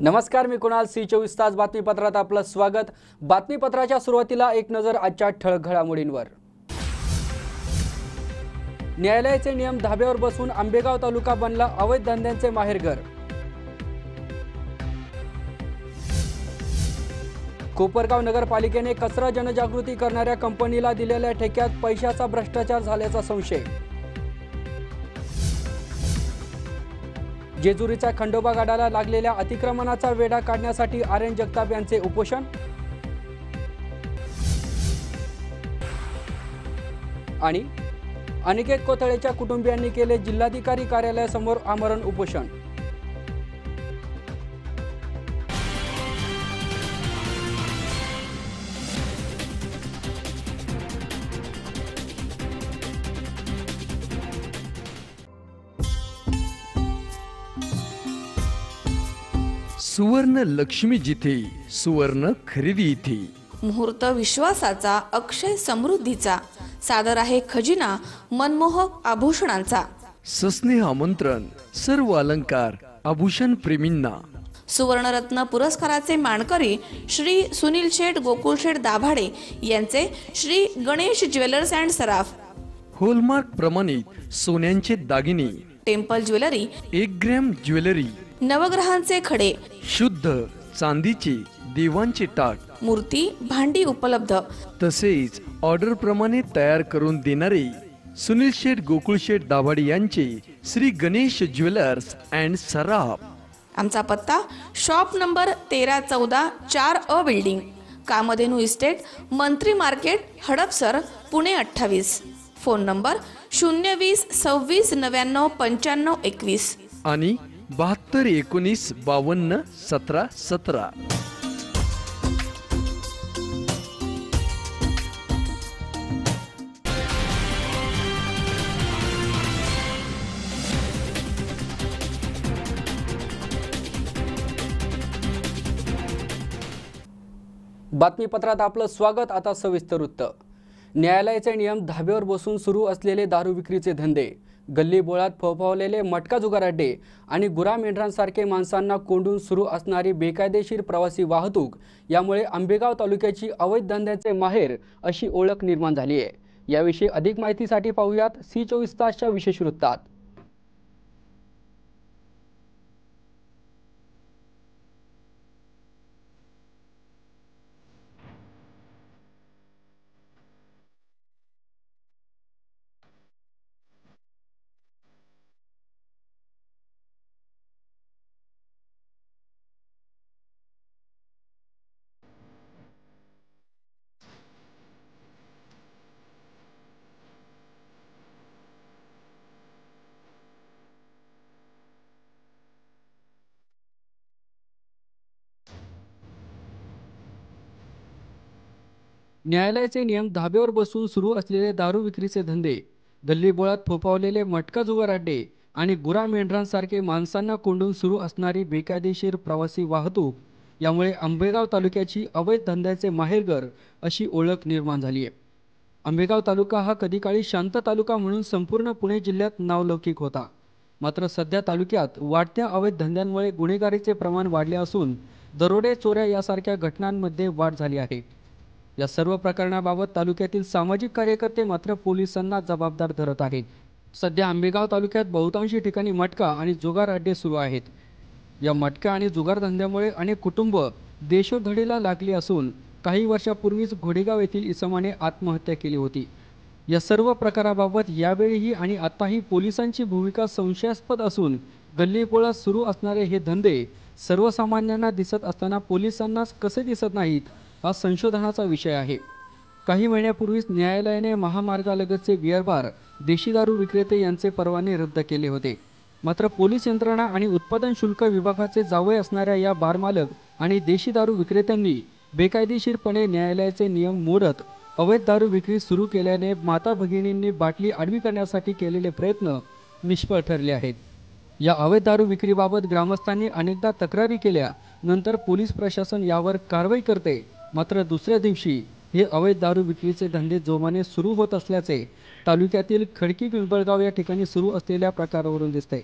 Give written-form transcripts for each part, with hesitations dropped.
नमस्कार, मी कुणाल. C24 तास बातमीपत्रात आपलं स्वागत. बातमीपत्राच्या सुरुवातीला एक नजर आजच्या ठळक घडामोडींवर. न्यायालयाचे नियम धाब्यावर बसून आंबेगाव तालुका बनला अवैध धंद्यांचे माहेरघर. कोपरगाव नगरपालिकेने कचरा जनजागृती करणाऱ्या कंपनीला दिलेल्या ठेक्यात पैशाचा भ्रष्टाचार झाल्याचा संशय. जेजुरीच्या खंडोबा गडाला लागलेल्या अतिक्रमणाचा वेढा काढण्यासाठी आर्यन जगताप यांचे उपोषण. आणि अनिकेत कोथळेच्या कुटुंबियांनी केले जिल्हाधिकारी कार्यालयासमोर आमरण उपोषण. सुवर्ण लक्ष्मी जिथे, सुवर्ण खरेदी इथे. मुहूर्त विश्वासाचा, अक्षय समृद्धीचा. सादर आहे खजिना मनमोहक आभूषणांचा. सस्नेह आमंत्रण सर्व अलंकार आभूषण प्रेमींना. सुवर्णरत्न पुरस्काराचे मानकरी श्री सुनील शेठ गोकुळ शेठ दाभाडे यांचे श्री गणेश ज्वेलर्स अँड सराफ. होलमार्क प्रमाणित सोन्यांचे दागिने. Temple jewellery, 1 gram jewellery. नवग्रहांचे खडे, शुद्ध चांदीचे देवांचे टाट. मूर्ती, भांडी उपलब्ध. तसेच ऑर्डर प्रमाणे तयार करून देणारे सुनील शेठ गोकुळ शेठ दाभाडे यांचे श्री गणेश ज्वेलर्स अँड सराफ. आमचा पत्ता shop number 1314 4A building, Kamdhenu estate, Mantri market, Hadapsar, Pune 28. Phone number 020 26 99 95 21 आणि 72 19 52 17 17. बातमीपत्रात आपलं स्वागत. आता सविस्तर वृत्त. न्यायालयाचे नियम धाब्यावर बसून सुरू असलेले दारू विक्रीचे धंदे, गल्ली बोळात फोफावलेले मटका जुगार अड्डे आणि गुरा मेंढरांसारखे माणसांना कोंडून सुरू असणारी बेकायदेशीर प्रवासी वाहतूक यामुळे आंबेगाव तालुक्याची अवैध धंद्याचे माहेर अशी ओळख निर्माण झाली आहे. याविषयी अधिक माहितीसाठी पाहूयात C24 तासच्या विशेष वृत्तात. न्यायालयाचे नियम धाब्यावर बसून सुरू असलेले दारू विक्रीचे धंदे, गल्लीबोळात फोफावलेले मटका जुगार अड्डे आणि गुरा मेंढरांसारखे माणसांना कोंडून सुरू असणारी बेकायदेशीर प्रवासी वाहतूक यामुळे आंबेगाव तालुक्याची अवैध धंद्याचे माहेरघर अशी ओळख निर्माण झाली आहे. आंबेगाव तालुका हा कधीकाळी शांत तालुका म्हणून संपूर्ण पुणे जिल्ह्यात नावलौकिक होता. मात्र सध्या तालुक्यात वाढत्या अवैध धंद्यांमुळे गुन्हेगारीचे प्रमाण वाढले असून दरोडे, चोऱ्या यासारख्या घटनांमध्ये वाढ झाली आहे. या सर्व प्रकरणाबाबत तालुक्यातील सामाजिक कार्यकर्ते मात्र पोलिसांना जबाबदार धरत आहेत. सध्या आंबेगाव तालुक्यात बहुतांशी ठिकाणी मटका आणि जुगार अड्डे सुरू आहेत. या मटका आणि जुगार धंद्यामुळे अनेक कुटुंब देशोधडीला लागली असून काही वर्षापूर्वीच घोडेगाव येथील इसमाने आत्महत्या केली होती. या सर्व प्रकाराबाबत यावेळीही आणि आताही पोलिसांची भूमिका संशयास्पद असून गल्लीबोळात सुरू असणारे हे धंदे सर्वसामान्यांना दिसत असताना पोलिसांनाच कसे दिसत नाहीत हा संशोधनाचा विषय आहे. काही महिन्यापूर्वीच न्यायालयाने महामार्गालगतचे बिअर बार, देशी दारू विक्रेते यांचे परवाने रद्द केले होते. मात्र पोलीस यंत्रणा आणि उत्पादन शुल्क विभागाचे जावई असणाऱ्या या बार मालक आणि देशी दारू विक्रेत्यांनी बेकायदेशीरपणे न्यायालयाचे नियम मोडत अवैध दारू विक्री सुरू केल्याने माता भगिनींनी बाटली आडवी करण्यासाठी केलेले प्रयत्न निष्फळ ठरले आहेत. या अवैध दारू विक्रीबाबत ग्रामस्थांनी अनेकदा तक्रारी केल्या. नंतर पोलीस प्रशासन यावर कारवाई करते. मात्र दुसऱ्या दिवशी हे अवैध दारू विक्रीचे धंदे जोमाने सुरू होत असल्याचे तालुक्यातील खडकी पिंपळगाव या ठिकाणी सुरू असलेल्या प्रकारावरून दिसते.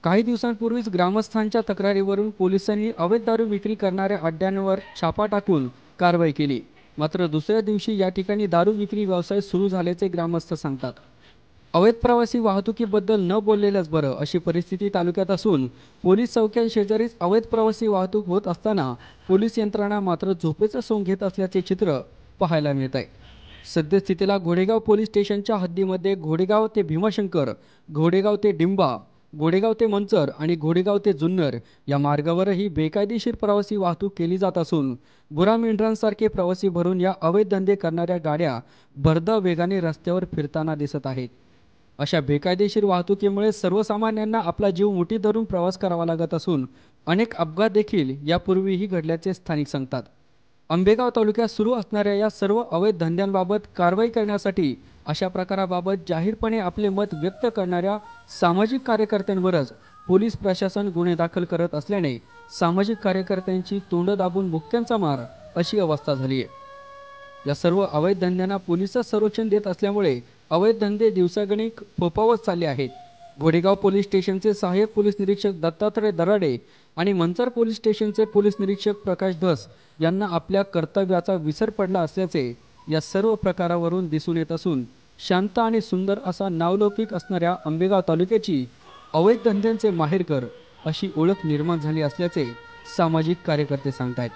काही दिवसांपूर्वीच ग्रामस्थांच्या तक्रारीवरून पोलिसांनी अवैध दारू विक्री करणाऱ्या अड्ड्यांवर छापा टाकून कारवाई केली. मात्र दुसऱ्या दिवशी या ठिकाणी दारू विक्री व्यवसाय सुरू झाल्याचे ग्रामस्थ सांगतात. अवैध प्रवासी वाहतुकीबद्दल न बोललेलंच बरं अशी परिस्थिती तालुक्यात असून पोलीस चौक्यांशेजारीच अवैध प्रवासी वाहतूक होत असताना पोलीस यंत्रणा मात्र झोपेचं सोंग घेत असल्याचे चित्र पाहायला मिळत आहे. सद्यस्थितीला घोडेगाव पोलीस स्टेशनच्या हद्दीमध्ये घोडेगाव ते भीमाशंकर, घोडेगाव ते डिंबा, घोडेगाव ते मंचर आणि घोडेगाव ते जुन्नर या मार्गावरही बेकायदेशीर प्रवासी वाहतूक केली जात असून गुरामेंढरांसारखे प्रवासी भरून या अवैध धंदे करणाऱ्या गाड्या भरधाव वेगाने रस्त्यावर फिरताना दिसत आहेत. अशा बेकायदेशीर वाहतुकीमुळे सर्वसामान्यांना आपला जीव मुठीत धरून प्रवास करावा लागत असून अनेक अपघात देखील यापूर्वीही घडल्याचे स्थानिक सांगतात. आंबेगाव तालुक्यात सुरू असणाऱ्या या सर्व अवैध धंद्यांबाबत कारवाई करण्यासाठी अशा प्रकाराबाबत जाहीरपणे आपले मत व्यक्त करणाऱ्या सामाजिक कार्यकर्त्यांवरच पोलीस प्रशासन गुन्हे दाखल करत असल्याने सामाजिक कार्यकर्त्यांची तोंड दाबून मुक्त्यांचा मार अशी अवस्था झाली आहे. या सर्व अवैध धंद्यांना पोलीसच संरक्षण देत असल्यामुळे अवैध धंदे दिवसागणिक फोफावत चालले आहेत. घोडेगाव पोलीस स्टेशनचे सहाय्यक पोलीस निरीक्षक दत्तात्रय दराडे आणि मंचर पोलीस स्टेशनचे पोलीस निरीक्षक प्रकाश धस यांना आपल्या कर्तव्याचा विसर पडला असल्याचे या सर्व प्रकारावरून दिसून येत असून शांत आणि सुंदर असा नावलौकिक असणाऱ्या आंबेगाव तालुक्याची अवैध धंद्यांचे माहेरघर अशी ओळख निर्माण झाली असल्याचे सामाजिक कार्यकर्ते सांगतायत.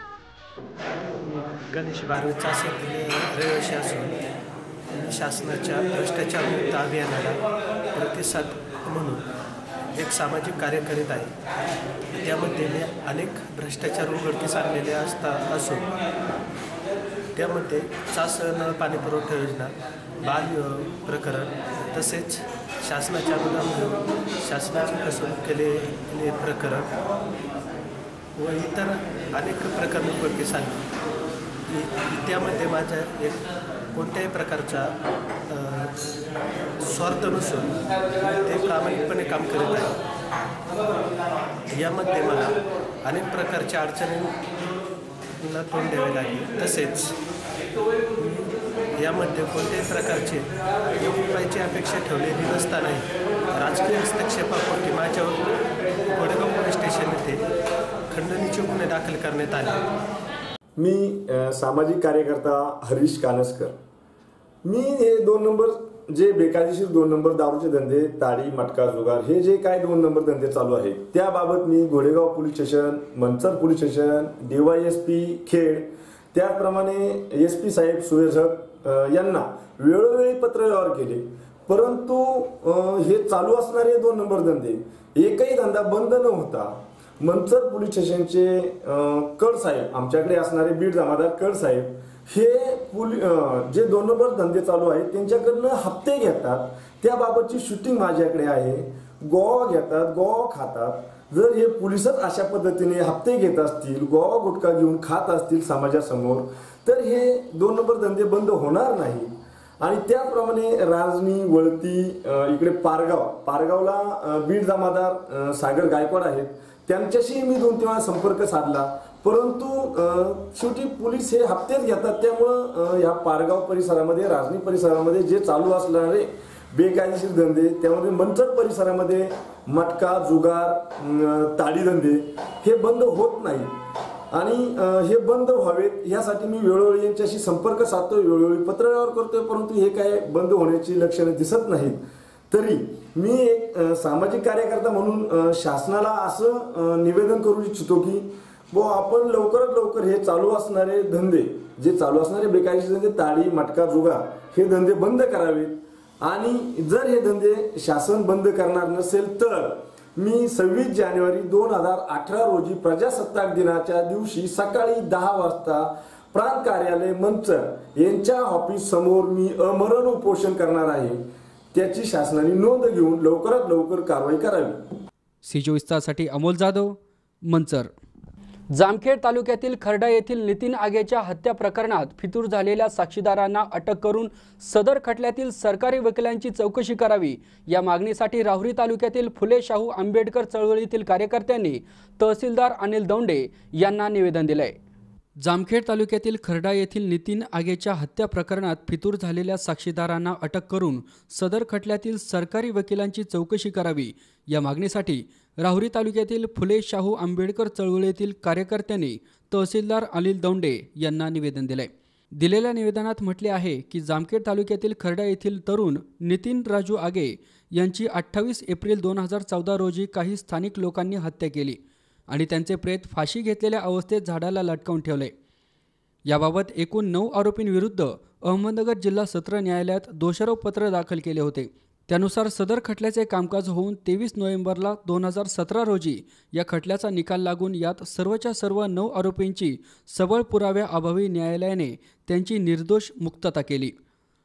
गणेश बारवेचा रहिवासी असून शासनाच्या भ्रष्टाचार मुक्त अभियानाला प्रतिसाद म्हणून एक सामाजिक कार्य करीत आहे. त्यामध्ये मी अनेक भ्रष्टाचार उघडकीस आणलेले असून त्यामध्ये शासन पाणी पुरवठा योजना, बालविवाह प्रकरण तसेच शासनाच्या अनुदान घेऊन शासनाची फसवणूक केलेले प्रकरण व इतर अनेक प्रकरण उघडकीस आणले. त्यामध्ये माझ्या एक कोणत्याही प्रकारचा स्वार्थ नसून ते प्रामाणिकपणे काम करीत आहे. यामध्ये मला अनेक प्रकारच्या अडचणींना तोंड द्यावे लागले. तसेच यामध्ये कोणत्याही प्रकारचे रुपयाची अपेक्षा ठेवलेली नसतानाही राजकीय हस्तक्षेपापोटी माझ्यावर घोडेगाव पोलीस स्टेशन येथे खंडणीचे गुन्हे दाखल करण्यात आले. मी सामाजिक कार्यकर्ता हरीश कानसकर. मी हे 2 नंबर जे बेकायदेशीर 2 नंबर दारूचे धंदे, ताडी, मटका, जुगार हे जे काय 2 नंबर धंदे चालू आहेत त्याबाबत मी घोडेगाव police station, Manchar police station, DYSP Khed त्याचप्रमाणे SP साहेब सुरेशक यांना वेळोवेळी पत्रव्यवहार केले. परंतु हे चालू असणारे 2 नंबर धंदे एकही धंदा बंद न होता मंचर पोलीस स्टेशनचे कड साहेब, आमच्याकडे असणारे बीड जमादार कड साहेब हे जे 2 नंबर धंदे चालू आहेत त्यांच्याकडनं हप्ते घेतात. त्याबाबतची शूटिंग माझ्याकडे आहे. गोवा घेतात, गोवा खातात. जर हे पोलिसच अशा पद्धतीने हप्ते घेत असतील, गोवा गुटखा घेऊन खात असतील समाजासमोर तर हे 2 नंबर धंदे बंद होणार नाही. आणि त्याप्रमाणे राजनी, वळती, इकडे पारगावला बीड जमादार सागर गायकवाड आहेत. त्यांच्याशी मी 2-3 वेळा संपर्क साधला. परंतु शेवटी पोलीस हे हप्तेच घेतात. त्यामुळं ह्या पारगाव परिसरामध्ये, राजनी परिसरामध्ये जे चालू असणारे बेकायदेशीर धंदे त्यामध्ये मंचर परिसरामध्ये मटका, जुगार, ताडी धंदे हे बंद होत नाही. आणि हे बंद व्हावेत यासाठी मी वेळोवेळी यांच्याशी संपर्क साधतोय, वेळोवेळी पत्रव्यवहार करतोय. परंतु हे काय बंद होण्याची लक्षणे दिसत नाहीत. तरी मी एक सामाजिक कार्यकर्ता म्हणून शासनाला असं निवेदन करू इच्छितो की आपण लवकरात लवकर हे चालू असणारे धंदे, जे चालू असणारे बेकायदेशीर धंदे, ताडी, मटका, जुगार हे धंदे बंद करावेत. आणि जर हे धंदे शासन बंद करणार नसेल तर मी 26 जानेवारी 2018 रोजी प्रजासत्ताक दिनाच्या दिवशी सकाळी 10 वाजता प्रांत कार्यालय मंचर यांच्या ऑफिस समोर मी अमरण उपोषण करणार आहे. त्याची शासनाने नोंद घेऊन लवकरात लवकर कारवाई करावी. साठी अमोल जाधव, मंचर. जामखेड तालुक्यातील खर्डा येथील नितीन आगेच्या हत्या प्रकरणात फितूर झालेल्या साक्षीदारांना अटक करून सदर खटल्यातील सरकारी वकिलांची चौकशी करावी या मागणीसाठी राहुरी तालुक्यातील फुले शाहू आंबेडकर चळवळीतील कार्यकर्त्यांनी तहसीलदार अनिल दौंडे यांना निवेदन दिले. जामखेड तालुक्यातील खर्डा येथील नितीन आगेच्या हत्या प्रकरणात फितूर झालेल्या साक्षीदारांना अटक करून सदर खटल्यातील सरकारी वकिलांची चौकशी करावी या मागणीसाठी राहुरी तालुक्यातील फुले शाहू आंबेडकर चळवळीतील कार्यकर्त्यांनी तहसीलदार अनिल दौंडे यांना निवेदन दिले. दिलेल्या निवेदनात म्हटले आहे की जामखेड तालुक्यातील खर्डा येथील तरुण नितीन राजू आगे यांची 28 एप्रिल 2014 रोजी काही स्थानिक लोकांनी हत्या केली आणि त्यांचे प्रेत फाशी घेतलेल्या अवस्थेत झाडाला लटकावून ठेवले. याबाबत एकूण 9 आरोपींविरुद्ध अहमदनगर जिल्हा सत्र न्यायालयात दोषारोप पत्र दाखल केले होते. त्यानुसार सदर खटल्याचे कामकाज होऊन 23 नोव्हेंबरला 2017 रोजी या खटल्याचा निकाल लागून यात सर्वच्या सर्व 9 आरोपींची सबळ पुराव्याअभावी न्यायालयाने त्यांची निर्दोष मुक्तता केली.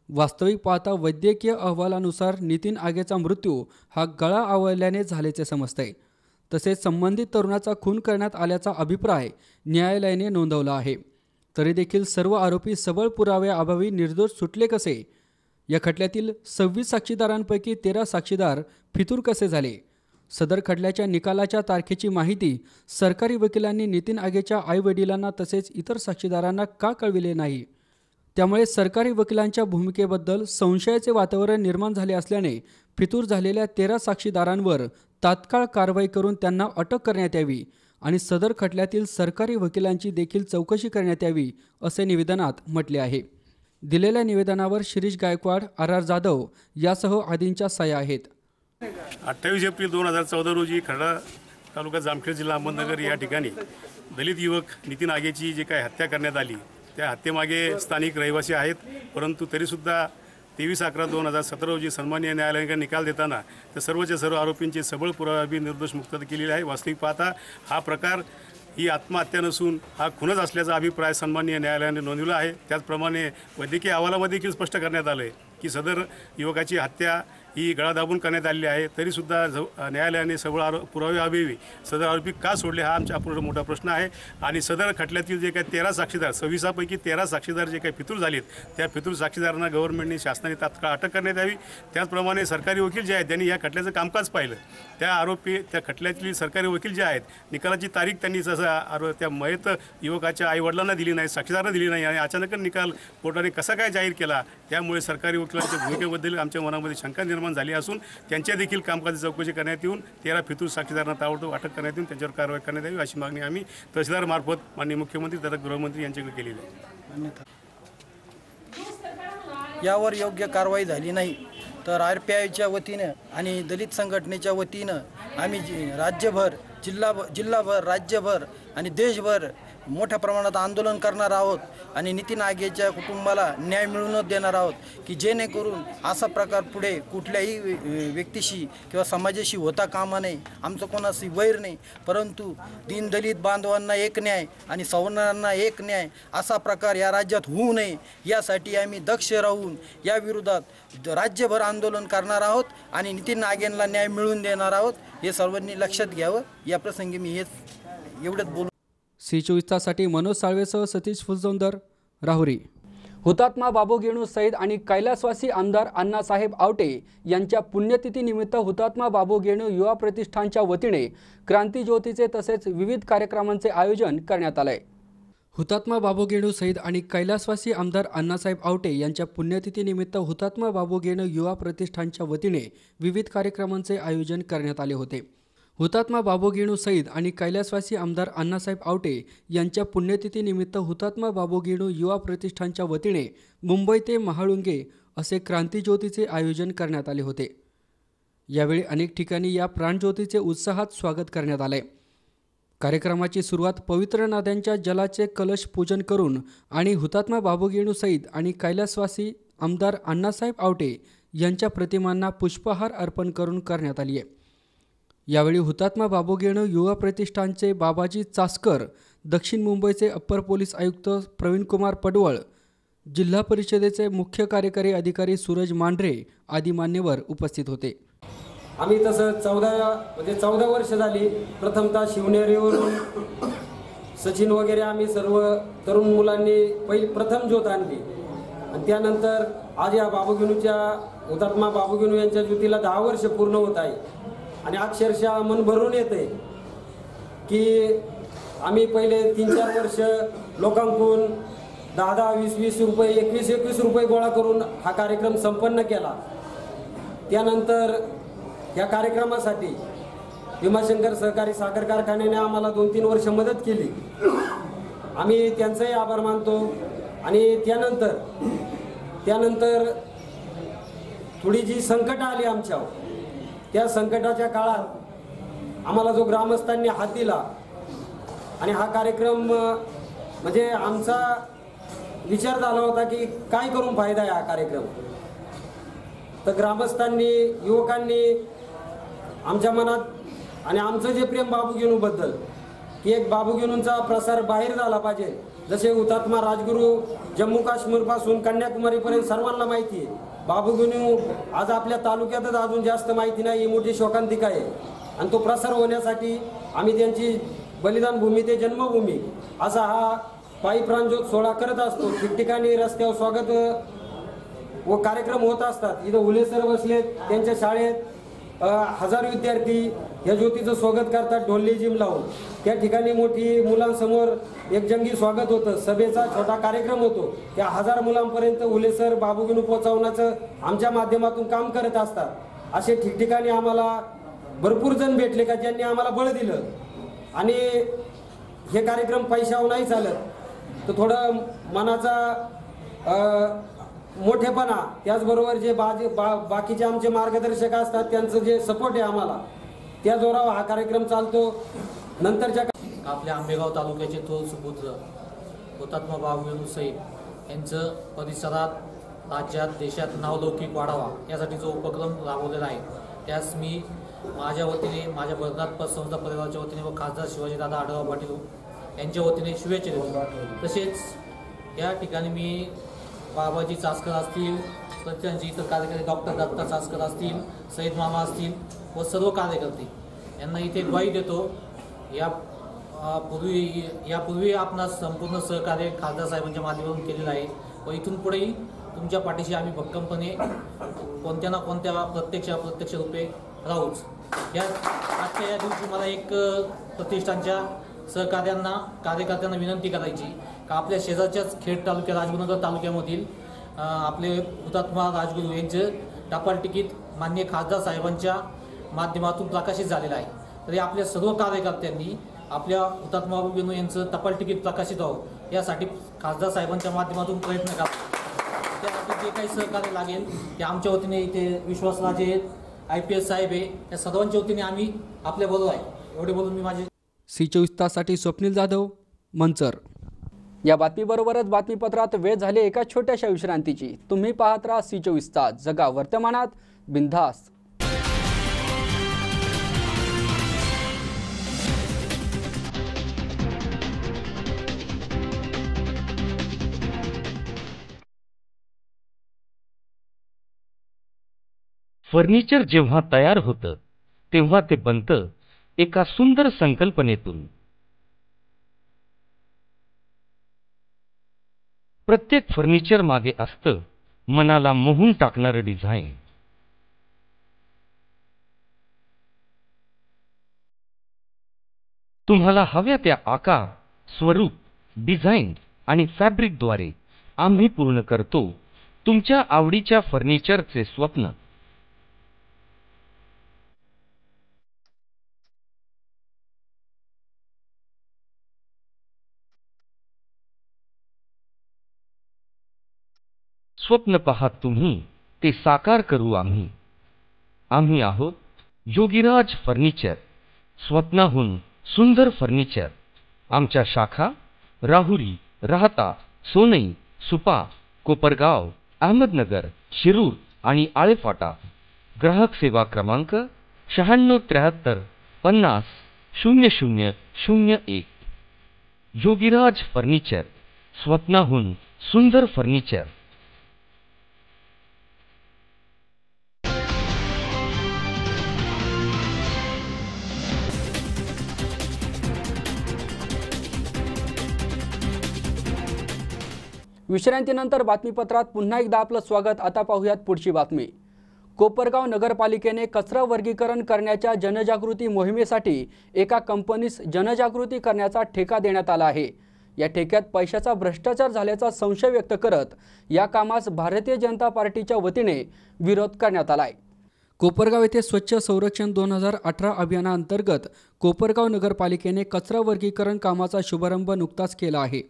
वास्तविक पाहता वैद्यकीय अहवालानुसार नितीन आगेचा मृत्यू हा गळा आवळल्याने झाल्याचे समजते. तसेच संबंधित तरुणाचा खून करण्यात आल्याचा अभिप्राय न्यायालयाने नोंदवला आहे. तरी देखील सर्व आरोपी सबळ पुराव्याअभावी निर्दोष सुटले कसे? या खटल्यातील 26 साक्षीदारांपैकी 13 साक्षीदार फितूर कसे झाले? सदर खटल्याच्या निकालाच्या तारखेची माहिती सरकारी वकिलांनी नितीन आगेच्या आईवडिलांना तसेच इतर साक्षीदारांना का कळविले नाही? त्यामुळे सरकारी वकिलांच्या भूमिकेबद्दल संशयाचे वातावरण निर्माण झाले असल्याने फितूर झालेल्या 13 साक्षीदारांवर तात्काळ कारवाई करून त्यांना अटक करण्यात यावी आणि सदर खटल्यातील सरकारी वकिलांची देखील चौकशी करण्यात यावी असे निवेदनात म्हटले आहे. दिलेल्या निवेदनावर शिरीष गायकवाड, आर जाधव यासह आदींच्या सह्या आहेत. 28 एप्रिल 2014 रोजी खर्डा तालुका जामखेड जिल्हा अहमदनगर या ठिकाणी दलित युवक नितीन आगेची जी काही हत्या करण्यात आली त्या हत्येमागे स्थानिक रहिवासी आहेत. परंतु तरीसुद्धा 23/11/2017 रोजी सन्माननीय न्यायालयाने निकाल देताना त्या सर्वच्या सर्व आरोपींची सबळ पुराव्याअभावी निर्दोष मुक्तता केलेली आहे. वास्तविक पाहता हा प्रकार ही आत्महत्या नसून हा खूनच असल्याचा अभिप्राय सन्माननीय न्यायालयाने नोंदवला आहे. त्याचप्रमाणे वैद्यकीय अहवालामध्ये देखील स्पष्ट करण्यात आलं आहे की सदर युवकाची हत्या ही गळा दाबून करण्यात आलेली आहे. तरीसुद्धा न्यायालयाने सबळ पुराव्याअभावी सदर आरोपी का सोडले हा आमच्या पुढे मोठा प्रश्न आहे. आणि सदर खटल्यातील जे काही 13 साक्षीदार 26पैकी 13 साक्षीदार जे काही फितूर झालेत त्या फितूर साक्षीदारांना गव्हर्नमेंटने शासनाने तात्काळ अटक करण्यात यावी. त्याचप्रमाणे सरकारी वकील जे आहेत त्यांनी या खटल्याचं कामकाज पाहिलं त्या खटल्यातील सरकारी वकील जे आहेत निकालाची तारीख त्यांनी जसं त्या मयत युवकाच्या आईवडिलांना दिली नाही, साक्षीदारांना दिली नाही आणि अचानक निकाल कोर्टाने कसा काय जाहीर केला त्यामुळे सरकारी वकिलांच्या भूमिकेबद्दल आमच्या मनामध्ये शंका निर्माण झाली असून त्यांच्या देखील कामकाजाची चौकशी करण्यात येऊन 13 फितूर साक्षीदारांना ताबडतोब अटक करण्यात येऊन त्यांच्यावर कारवाई करण्यात यावी अशी मागणी आम्ही तहसीलदारमार्फत माननीय मुख्यमंत्री तथा गृहमंत्री यांच्याकडे केलेली आहे. यावर योग्य कारवाई झाली नाही तर RPIच्या वतीनं आणि दलित संघटनेच्या वतीनं आम्ही राज्यभर जिल्हाभर राज्यभर आणि देशभर मोठ्या प्रमाणात आंदोलन करणार आहोत आणि नितीन आगेच्या कुटुंबाला न्याय मिळवूनच देणार आहोत की जेणेकरून असा प्रकार पुढे कुठल्याही व्यक्तीशी किंवा समाजाशी होता कामा नये. आमचं कोणाशी वैर नाही, परंतु दीनदलित बांधवांना एक न्याय आणि सवर्णांना एक न्याय असा प्रकार या राज्यात होऊ नये यासाठी आम्ही दक्ष राहून या विरोधात राज्यभर आंदोलन करणार आहोत आणि नितीन आगेंना न्याय मिळवून देणार आहोत. हे सर्वांनी लक्षात घ्यावं. या प्रसंगी मी एवढंच बोलू. C24 साठी मनोज साळवेसह सतीश फुलजोंदर, राहुरी. हुतात्मा बाबू गेणू सईद आणि कैलासवासी आमदार अण्णासाहेब आवटे यांच्या पुण्यतिथीनिमित्त हुतात्मा बाबू गेणू युवा प्रतिष्ठानच्या वतीने क्रांती ज्योतीचे तसेच विविध कार्यक्रमांचे आयोजन करण्यात आले. हुतात्मा बाबू गेणू सईद आणि कैलासवासी आमदार अण्णासाहेब आवटे यांच्या पुण्यतिथीनिमित्त हुतात्मा बाबू गेणू युवा प्रतिष्ठानच्या वतीने विविध कार्यक्रमांचे आयोजन करण्यात आले होते. हुतात्मा बाबू गेणू सईद आणि कैलासवासी आमदार अण्णासाहेब आवटे यांच्या पुण्यतिथीनिमित्त हुतात्मा बाबू गेणू युवा प्रतिष्ठानच्या वतीने मुंबई ते महाळुंगे असे क्रांतीज्योतीचे आयोजन करण्यात आले होते. यावेळी अनेक ठिकाणी या प्राणज्योतीचे उत्साहात स्वागत करण्यात आले. कार्यक्रमाची सुरुवात पवित्र नद्यांच्या जलाचे कलश पूजन करून आणि हुतात्मा बाबू गेणू सईद आणि कैलासवासी आमदार अण्णासाहेब आवटे यांच्या प्रतिमांना पुष्पहार अर्पण करून करण्यात आली आहे. यावेळी हुतात्मा बाबू गेणू युवा प्रतिष्ठानचे बाबाजी चासकर, दक्षिण मुंबईचे अप्पर पोलीस आयुक्त प्रवीणकुमार पडवळ, जिल्हा परिषदेचे मुख्य कार्यकारी अधिकारी सूरज मांढरे आदी मान्यवर उपस्थित होते. आम्ही तसं 14 वर्ष झाली प्रथमतः शिवनेरीवरून सचिन वगैरे आम्ही सर्व तरुण मुलांनी प्रथम ज्योत आणली आणि त्यानंतर आज या हुतात्मा बाबू गेणू यांच्या ज्योतीला 10 वर्ष पूर्ण होत आहे आणि अक्षरशः मन भरून येते की आम्ही पहिले 3-4 वर्ष लोकांकडून 10-10, 20-20 रुपये, 21-21 रुपये गोळा करून हा कार्यक्रम संपन्न केला. त्यानंतर या कार्यक्रमासाठी भीमाशंकर सहकारी साखर कारखान्याने आम्हाला 2-3 वर्ष मदत केली. आम्ही त्यांचंही आभार मानतो. आणि त्यानंतर थोडी जी संकट आली आमच्यावर, त्या संकटाच्या काळात आम्हाला जो ग्रामस्थांनी हात दिला आणि हा कार्यक्रम म्हणजे आमचा विचार झाला होता की काय करून फायदा आहे हा कार्यक्रम. तर ग्रामस्थांनी, युवकांनी आमच्या मनात आणि आमचं जे प्रेम बाबूगिनूबद्दल की एक बाबूगिनूंचा प्रसार बाहेर झाला पाहिजे. जसे हुतात्मा राजगुरू जम्मू काश्मीरपासून कन्याकुमारीपर्यंत सर्वांना माहिती आहे. बाबूगिनू आज आपल्या तालुक्यातच अजून जास्त माहिती नाही, ही मोठी शोकांतिका आहे. आणि तो प्रसार होण्यासाठी आम्ही त्यांची बलिदान भूमी ते जन्मभूमी असा हा पायी प्राणज्योत सोहळा करत असतो. ठिकठिकाणी रस्त्यावर स्वागत व कार्यक्रम होत असतात. इथं हुले सर बसलेत, त्यांच्या शाळेत 1000 विद्यार्थी या ज्योतीचं स्वागत करतात ढोल लेझिम लावून. त्या ठिकाणी मोठी मुलांसमोर एक जंगी स्वागत होतं. सभेचा छोटा कार्यक्रम होतो. त्या 1000 मुलांपर्यंत हुले सर बाबूगिनू पोहोचवण्याचं आमच्या माध्यमातून काम करत असतात. असे ठिकठिकाणी आम्हाला भरपूर जण भेटले का ज्यांनी आम्हाला बळ दिलं. आणि हे कार्यक्रम पैशावर नाही चालत, तर थोडं मनाचा मोठेपणा, त्याचबरोबर जे बाकीचे आमचे मार्गदर्शक असतात त्यांचं जे सपोर्ट आहे आम्हाला, त्या जोरावर हा कार्यक्रम चालतो. नंतरच्या आपल्या आंबेगाव तालुक्याचे थोर सुपुत्र हुतात्मा बाबूगिनू सैद यांचं परिसरात, राज्यात, देशात नावलौकिक वाढावा यासाठी जो उपक्रम राबवलेला आहे, त्यास मी माझ्या वतीने, माझ्या भरनाथ पतसंस्था परिवाराच्या वतीने व खासदार शिवाजीदादा आढळराव पाटील यांच्या वतीने शुभेच्छा देतो. तसेच या ठिकाणी मी बाबाजी चासकर असतील, त्यांचे इतर कार्यकर्ते डॉक्टर दत्ता चासकर असतील, सईद मामा असतील व सर्व कार्यकर्ते यांना इथे ग्वाही देतो. यापूर्वी आपणास संपूर्ण सहकार्य खासदार साहेबांच्या माध्यमातून केलेलं आहे व इथून पुढेही तुमच्या पाठीशी आम्ही भक्कमपणे कोणत्या ना कोणत्या प्रत्यक्ष रूपे राहूच. आजच्या या दिवशी मला एक प्रतिष्ठानच्या सहकार्यांना, कार्यकर्त्यांना विनंती करायची का आपल्या शेजारच्याच खेड तालुक्या, राजगुरुनगर तालुक्यामधील आपले हुतात्मा राजगुरू यांचं टपाल तिकीट माननीय खासदार साहेबांच्या माध्यमातून प्रकाशित झालेलं आहे. तरी आपल्या सर्व कार्यकर्त्यांनी आपल्या हुतात्मा बाबूगिनू यांचं टपाल तिकीट प्रकाशित व्हावं यासाठी खासदार साहेबांच्या माध्यमातून प्रयत्न करा. त्यासाठी जे काही सहकार्य लागेल ते आमच्या वतीने, इथे विश्वासराजे आहेत, IPS साहेब आहे, या सर्वांच्या वतीने आम्ही आपल्याबरोबर आहे. एवढे बोलून मी माझे C24 ताससाठी स्वप्नील जाधव, मंचर. या बातमीबरोबरच बातमीपत्रात वेळ झाली एका छोट्याशा विश्रांतीची. तुम्ही पाहत राहा C24 तास, जगा वर्तमानात, बिनधास्त. फर्निचर जेव्हा तयार होतं तेव्हा ते बनतं एका सुंदर संकल्पनेतून. प्रत्येक फर्निचर मागे असतं मनाला मोहून टाकणारं डिझाईन. तुम्हाला हव्या त्या आकार, स्वरूप, डिझाईन आणि फॅब्रिकद्वारे आम्ही पूर्ण करतो तुमच्या आवडीच्या फर्निचरचे स्वप्न. स्वप्न पाहत तुम्ही, ते साकार करू आम्ही. आम्ही आहोत योगीराज फर्निचर, स्वप्नाहून सुंदर फर्निचर. आमच्या शाखा राहुरी, राहता, सोनई, सुपा, कोपरगाव, अहमदनगर, शिरूर आणि आळेफाटा. ग्राहक सेवा क्रमांक 9673 50 0001. योगीराज फर्निचर, स्वप्नाहून सुंदर फर्निचर. विश्रांतीनंतर बातमीपत्रात पुन्हा एकदा आपलं स्वागत. आता पाहूयात पुढची बातमी. कोपरगाव नगरपालिकेने कचरा वर्गीकरण करण्याच्या जनजागृती मोहिमेसाठी एका कंपनीस जनजागृती करण्याचा ठेका देण्यात आला आहे। या ठेक्यात पैशाचा भ्रष्टाचार झाल्याचा संशय व्यक्त करत या कामास भारतीय जनता पार्टीच्या वतीने विरोध करण्यात आलाय। कोपरगाव येथे स्वच्छ संरक्षण 2018 अभियानांतर्गत कोपरगाव नगरपालिकेने कचरा वर्गीकरण कामाचा शुभारंभ नुकताच केला आहे।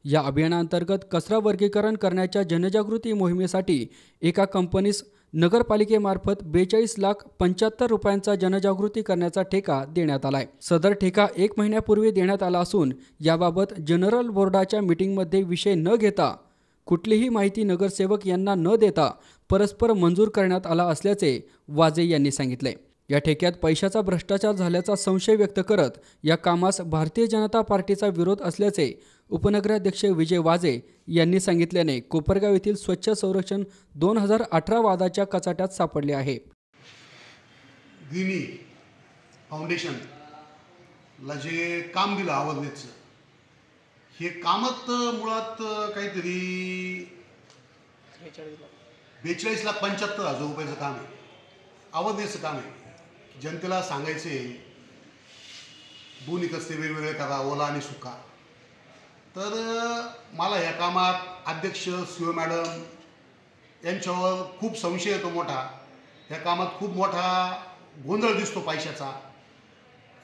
या अभियानांतर्गत कचरा वर्गीकरण करण्याच्या जनजागृती मोहिमेसाठी एका कंपनीस नगरपालिकेमार्फत 42,75,00,000 रुपयांचा जनजागृती करण्याचा ठेका देण्यात आलाय। सदर ठेका 1 महिन्यापूर्वी देण्यात आला असून याबाबत जनरल बोर्डाच्या मीटिंगमध्ये विषय न घेता कुठलीही माहिती नगरसेवक यांना न देता परस्पर मंजूर करण्यात आला असल्याचे वाजे यांनी सांगितले। या ठेक्यात पैशाचा भ्रष्टाचार झाल्याचा संशय व्यक्त करत या कामास भारतीय जनता पार्टीचा विरोध असल्याचे उपनगराध्यक्ष विजय वाजे यांनी सांगितल्याने कोपरगाव येथील स्वच्छ संरक्षण 2018 वादाच्या कचाट्यात सापडले आहे। गिनी फाउंडेशनला जे काम दिलं अवेअरनेसचं, हे कामात मुळात काहीतरी 42,75,00,000 रुपयाचं काम आहे। अवेअरनेसचं काम आहे, जनतेला सांगायचे दोन्ही कचरे वेगवेगळे करा, ओला आणि सुका। तर मला या कामात अध्यक्ष सीओ मॅडम यांच्यावर खूप संशय येतो मोठा। या कामात खूप मोठा गोंधळ दिसतो पैशाचा,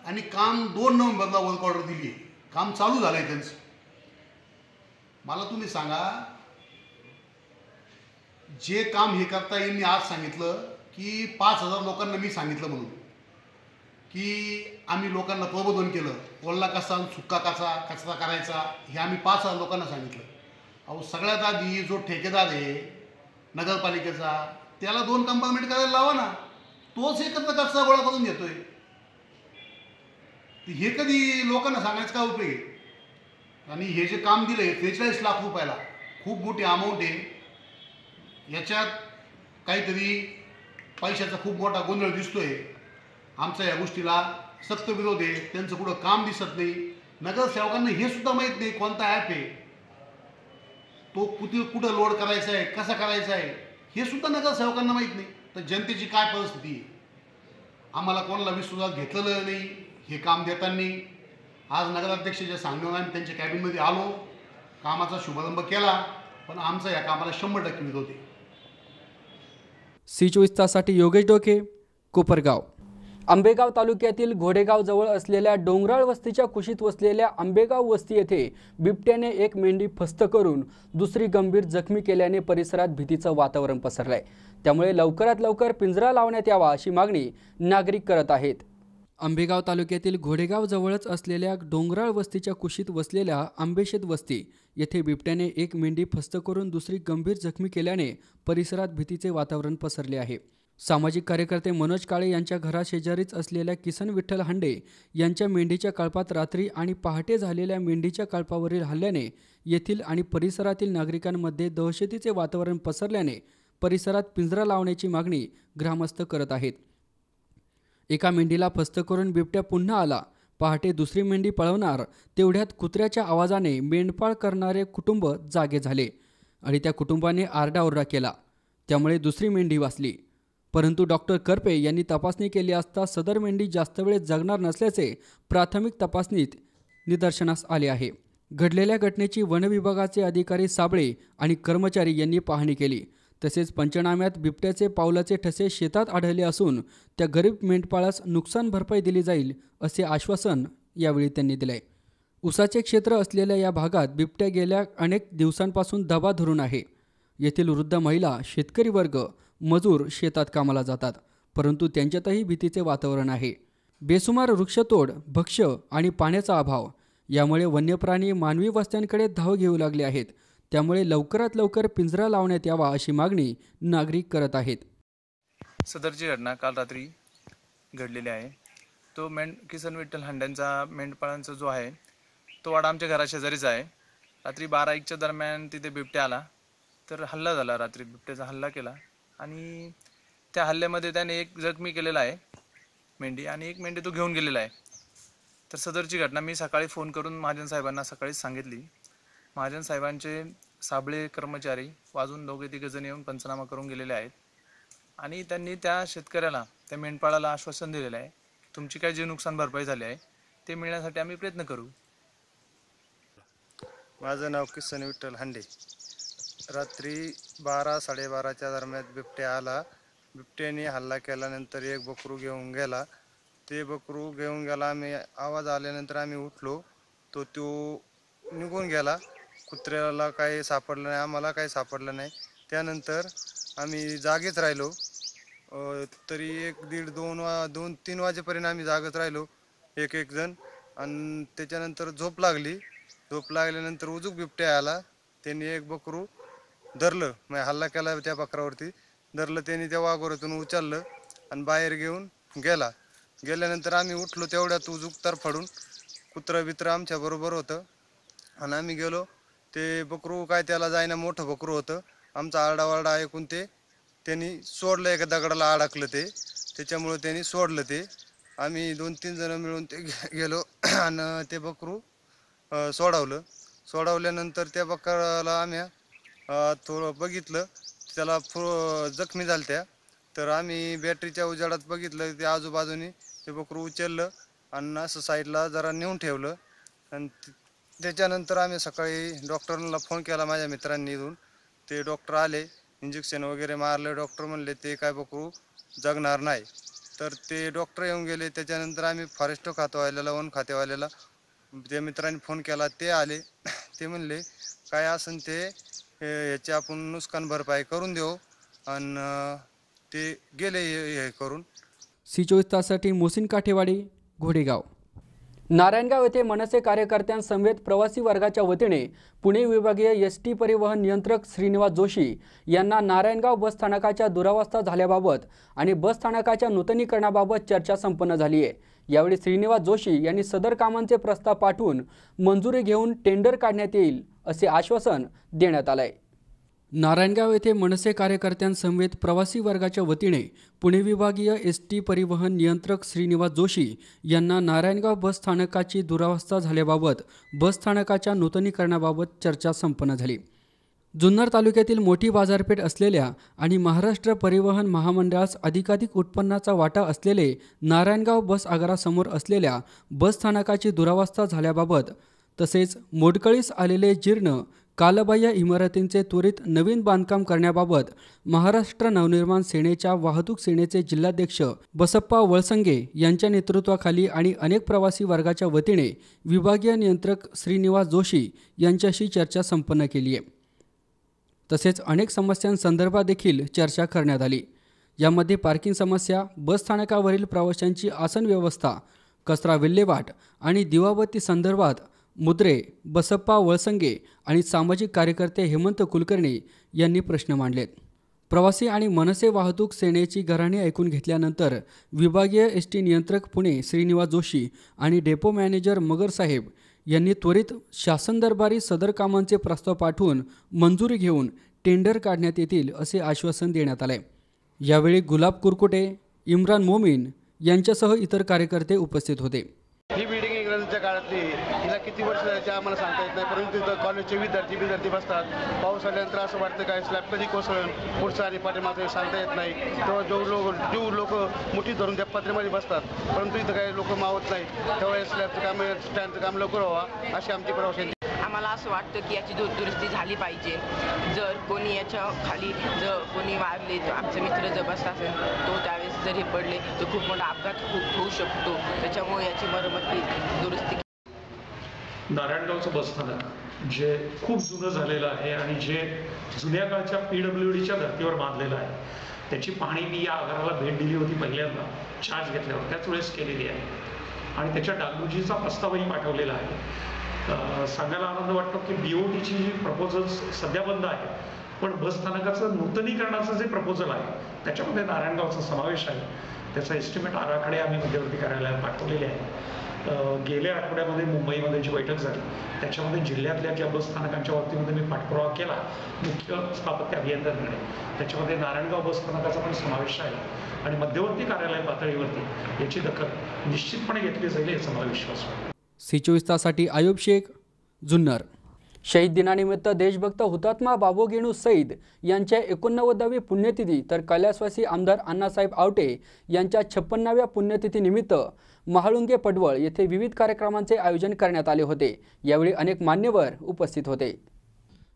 आणि काम 2 नोव्हेंबरला वर्क ऑर्डर दिली, काम चालू झालं आहे त्यांचं। मला तुम्ही सांगा, जे काम हे करता यांनी आज सांगितलं की 5,000 लोकांना मी सांगितलं म्हणून की आम्ही लोकांना प्रबोधन केलं, ओला कसा सुक्का कचरा करायचा हे आम्ही 5,000 लोकांना सांगितलं। अहो, सगळ्यात आधी जो ठेकेदार आहे नगरपालिकेचा, त्याला 2 कंपार्टमेंट करायला लावा ना, तोच एकत्र कचरा गोळा करून घेतोय। हे कधी लोकांना सांगायचं काय उपयोग आहे? आणि हे जे काम दिलंय 43 लाख रुपयाला, खूप मोठी अमाऊंट आहे। याच्यात काहीतरी पैशाचा खूप मोठा गोंधळ दिसतोय। आमचा या गोष्टीला सक्त विरोध आहे। त्यांचं कुठं काम दिसत नाही, नगरसेवकांना हे सुद्धा माहीत नाही कोणता ॲप आहे, तो कुठं लोड करायचा आहे, कसा करायचा आहे हे सुद्धा नगरसेवकांना माहीत नाही। तर जनतेची काय परिस्थिती आहे? आम्हाला कोणाला विश्वासात घेतलेलं नाही हे काम देताना। आज नगराध्यक्षाच्या सांगण्यावर आम्ही त्यांच्या कॅबिनमध्ये आलो, कामाचा शुभारंभ केला, पण आमचा या कामाला 100% विरोध आहे। C24 तासाठी योगेश डोके, कोपरगाव। आंबेगाव तालुक्यातील घोडेगाव जवळ असलेल्या डोंगराळ वस्तीच्या कुशीत वसलेल्या आंबेगाव वस्ती येथे बिबट्याने एक मेंढी फस्त करून दुसरी गंभीर जखमी केल्याने परिसरात भीतीचं वातावरण पसरलंय। त्यामुळे लवकरात लवकर पिंजरा लावण्यात यावा अशी मागणी नागरिक करत आहेत। आंबेगाव तालुक्यातील घोडेगाव जवळच असलेल्या डोंगराळ वस्तीच्या कुशीत वसलेल्या आंबेशेत वस्ती येथे बिबट्याने एक मेंढी फस्त करून दुसरी गंभीर जखमी केल्याने परिसरात भीतीचे वातावरण पसरले आहे। सामाजिक कार्यकर्ते मनोज काळे यांच्या घराशेजारीच असलेल्या किसन विठ्ठल हांडे यांच्या मेंढीच्या कळपात रात्री आणि पहाटे झालेल्या मेंढीच्या कळपावरील हल्ल्याने येथील आणि परिसरातील नागरिकांमध्ये दहशतीचे वातावरण पसरल्याने परिसरात पिंजरा लावण्याची मागणी ग्रामस्थ करत आहेत। एका मेंढीला फस्त करून बिबट्या पुन्हा आला, पहाटे दुसरी मेंढी पळवणार तेवढ्यात कुत्र्याच्या आवाजाने मेंढपाळ करणारे कुटुंब जागे झाले आणि त्या कुटुंबाने आरडाओरडा केला, त्यामुळे दुसरी मेंढी वाचली। परंतु डॉक्टर करपे यांनी तपासणी केली असता सदर मेंढी जास्त वेळ जगणार नसल्याचे प्राथमिक तपासणीत निदर्शनास आले आहे। घडलेल्या घटनेची वन विभागाचे अधिकारी साबळे आणि कर्मचारी यांनी पाहणी केली। तसेच पंचनाम्यात बिबट्याचे पावलाचे ठसे शेतात आढळले असून त्या गरीब मेंढपाळास नुकसान भरपाई दिली जाईल असे आश्वासन यावेळी त्यांनी दिले। उसाचे क्षेत्र असलेल्या या भागात बिबट्या गेल्या अनेक दिवसांपासून दबा धरून आहे। येथील वृद्ध महिला, शेतकरी वर्ग, मजूर शेतात कामाला जातात, परंतु त्यांच्यातही भीतीचे वातावरण आहे। बेसुमार वृक्षतोड, भक्ष्य आणि पाण्याचा अभाव यामुळे वन्यप्राणी मानवी वस्त्यांकडे धाव घेऊ लागले आहेत। त्यामुळे लवकरात लवकर पिंजरा लावण्यात यावा अशी मागणी नागरिक करत आहेत। सदरची घटना काल रात्री घडलेली आहे। तो किसन विठ्ठल हांड्यांचा मेंढपाळांचा जो आहे तो वाडा आमच्या घराशेजारीच आहे। रात्री 12-1च्या दरम्यान तिथे बिबट्या आला, तर हल्ला झाला। रात्री बिबट्याचा हल्ला केला आणि त्या हल्ल्यामध्ये त्याने एक जखमी केलेला आहे मेंढी, आणि एक मेंढी तो घेऊन गेलेला आहे। तर सदरची घटना मी सकाळी फोन करून महाजन साहेबांना सकाळीच सांगितली। महाजन साहेबांचे साबळे कर्मचारी वाजून 2-3 जण येऊन पंचनामा करून गेलेले आहेत। आणि त्यांनी त्या शेतकऱ्याला, त्या मेंढपाळाला आश्वासन दिलेलं आहे, तुमची काय जे नुकसान भरपाई झाली आहे ते मिळण्यासाठी आम्ही प्रयत्न करू. माझं नाव किसन विठ्ठल हांडे. रात्री 12-12:30च्या दरम्यान बिबट्या आला. बिबट्याने हल्ला केल्यानंतर एक बकरू घेऊन गेला. ते बकरू घेऊन गेला. आम्ही आवाज आल्यानंतर आम्ही उठलो. तो निघून गेला. कुत्र्याला काही सापडलं नाही, आम्हाला काही सापडलं नाही. त्यानंतर आम्ही जागेच राहिलो. तरी 1-1:30-2-3 वाजेपर्यंत आम्ही जागत राहिलो एक जण. आणि त्याच्यानंतर झोप लागली. झोप लागल्यानंतर उजूक बिबट्या आला. त्यांनी एक बकरू धरलं, म्हणजे हल्ला केला त्या बकरावरती धरलं. त्यांनी त्या वाघोऱ्यातून उचललं आणि बाहेर घेऊन गेला. गेल्यानंतर आम्ही उठलो. तेवढ्यात उजूक तरफडून कुत्रं बित्रं आमच्या बरोबर होतं आणि आम्ही गेलो. ते बकरू काय त्याला जायना, मोठं बकरू होतं. आमचा आरडावारडा ऐकून त्यांनी सोडलं, एका दगडाला अडकलं ते, त्याच्यामुळे त्यांनी सोडलं ते. आम्ही 2-3 जण मिळून ते गेलो आणि ते बकरू सोडवल्यानंतर त्या बकराला आम्ही थोडं बघितलं, त्याला जखमी झाल्या. तर आम्ही बॅटरीच्या उजेडात बघितलं, ते आजूबाजूनी ते बकरू उचललं आणि असं साईडला जरा नेऊन ठेवलं. आणि त्याच्यानंतर आम्ही सकाळी डॉक्टरांना फोन केला माझ्या मित्रांनी इथून. ते डॉक्टर आले, इंजेक्शन वगैरे मारलं. डॉक्टर म्हणले ते काय बकरू जगणार नाही. तर ते डॉक्टर येऊन गेले. त्याच्यानंतर आम्ही फॉरेस्ट खातेवाल्याला, वन खातेवाल्याला त्या मित्रांनी फोन केला. ते आले. ते म्हणले काय असेल ते याची आपण नुकसान भरपाई करून देऊ. आणि ते गेले हे करून. C24 ताससाठी मोहसिन काठेवाडी, घोडेगाव. नारायणगाव येथे मनसे कार्यकर्त्यांसमवेत प्रवासी वर्गाच्या वतीने पुणे विभागीय ST परिवहन नियंत्रक श्रीनिवास जोशी यांना नारायणगाव बसस्थानकाच्या दुरावस्था झाल्याबाबत आणि बसस्थानकाच्या नूतनीकरणाबाबत चर्चा संपन्न झाली आहे. यावेळी श्रीनिवास जोशी यांनी सदर कामांचे प्रस्ताव पाठवून मंजुरी घेऊन टेंडर काढण्यात येईल असे आश्वासन देण्यात आले. नारायणगाव येथे मनसे कार्यकर्त्यांसमवेत प्रवासी वर्गाच्या वतीने पुणे विभागीय ST परिवहन नियंत्रक श्रीनिवास जोशी यांना नारायणगाव बसस्थानकाची दुरावस्था झाल्याबाबत बसस्थानकाच्या नूतनीकरणाबाबत चर्चा संपन्न झाली. जुन्नर तालुक्यातील मोठी बाजारपेठ असलेल्या आणि महाराष्ट्र परिवहन महामंडळास अधिकाधिक उत्पन्नाचा वाटा असलेले नारायणगाव बस आगारासमोर असलेल्या बसस्थानकाची दुरावस्था झाल्याबाबत तसेच मोडकळीस आलेले जीर्ण कालबाह्य इमारतींचे त्वरित नवीन बांधकाम करण्याबाबत महाराष्ट्र नवनिर्माण सेनेच्या वाहतूक सेनेचे जिल्हाध्यक्ष बसप्पा वळसंगे यांच्या नेतृत्वाखाली आणि अनेक प्रवासी वर्गाच्या वतीने विभागीय नियंत्रक श्रीनिवास जोशी यांच्याशी चर्चा संपन्न केली आहे. तसेच अनेक समस्यांसंदर्भात देखील चर्चा करण्यात आली. यामध्ये पार्किंग समस्या, बसस्थानकावरील प्रवाशांची आसन व्यवस्था, कचरा विल्हेवाट आणि दिवाबत्ती संदर्भात मुद्रे, बसप्पा वळसंगे आणि सामाजिक कार्यकर्ते हेमंत कुलकर्णी यांनी प्रश्न मांडलेत. प्रवासी आणि मनसे वाहतूक सेनेची घराणी ऐकून घेतल्यानंतर विभागीय ST नियंत्रक पुणे श्रीनिवास जोशी आणि डेपो मॅनेजर मगर साहेब यांनी त्वरित शासन दरबारी सदर कामांचे प्रस्ताव पाठवून मंजुरी घेऊन टेंडर काढण्यात येतील असे आश्वासन देण्यात आले. यावेळी गुलाब कुरकुटे, इम्रान मोमीन यांच्यासह इतर कार्यकर्ते उपस्थित होते. ही बिल्डिंग इंग्रजांच्या काळातली, तिला किती वर्ष झाली आम्हाला सांगता येत नाही, परंतु तिथं कॉलेजचे विद्यार्थी बसतात. पाऊस आल्यानंतर असं वाटतं काय स्लॅब कधी कोसळून पुढचं आणि पाठीमागं सांगता येत नाही. तेव्हा जीव लोक मुठी धरून त्या पत्र्यामध्ये बसतात, परंतु इथं काही लोक मावत नाही. तेव्हा स्लॅबचं काम, स्टँडचं काम लवकर व्हावं अशी आमची प्रवाशांची. आम्हाला असं वाटतं की याची दुरुस्ती झाली पाहिजे. जर कोणी याच्या खाली जर कोणी वारले, आमचे मित्र जर बसला असेल तो त्यावेळेस जर हे पडले तर खूप मोठा अपघात होऊ शकतो. त्याच्यामुळे याची मरम्मती दुरुस्ती. नारायणगावचं बसस्थानक जे खूप जुनं झालेलं आहे आणि जे जुन्या काळच्या PWDच्या धर्तीवर बांधलेलं आहे, त्याची पाहणी मी या आगाराला भेट दिली होती पहिल्यांदा चार्ज घेतल्यावर, त्याच वेळेस केलेली आहे आणि त्याच्या डागडुजीचा प्रस्तावही पाठवलेला आहे. सांगायला आनंद वाटतो की BOTची जी प्रपोजल्स सध्या बंद आहे, पण बसस्थानकाचं नूतनीकरणाचं जे प्रपोजल आहे त्याच्यामध्ये नारायणगावचा समावेश आहे. त्याचा एस्टिमेट आराखडे आम्ही मध्यवर्ती कार्यालयात पाठवलेले आहे. गेल्या आठवड्यामध्ये मुंबईमध्ये जी बैठक झाली त्याच्यामध्ये जिल्ह्यातल्या ज्या बसस्थानकांच्या बाबतीमध्ये मी पाठपुरावा केला मुख्य स्थापत्य अभियंत्यांकडे, त्याच्यामध्ये नारायणगाव बसस्थानकाचा पण समावेश आहे आणि मध्यवर्ती कार्यालय पातळीवरती याची दखल निश्चितपणे घेतली जाईल याचा मला विश्वास आहे. C24 तासाठी आयुब शेख, जुन्नर. शहीद दिनानिमित्त देशभक्त हुतात्मा बाबू सईद यांच्या 89वी पुण्यतिथी तर कैलासवासी आमदार अण्णासाहेब आवटे यांच्या 56व्या पुण्यतिथीनिमित्त महाळुंगे पडवळ येथे विविध कार्यक्रमांचे आयोजन करण्यात आले होते। यावेळी अनेक मान्यवर उपस्थित होते।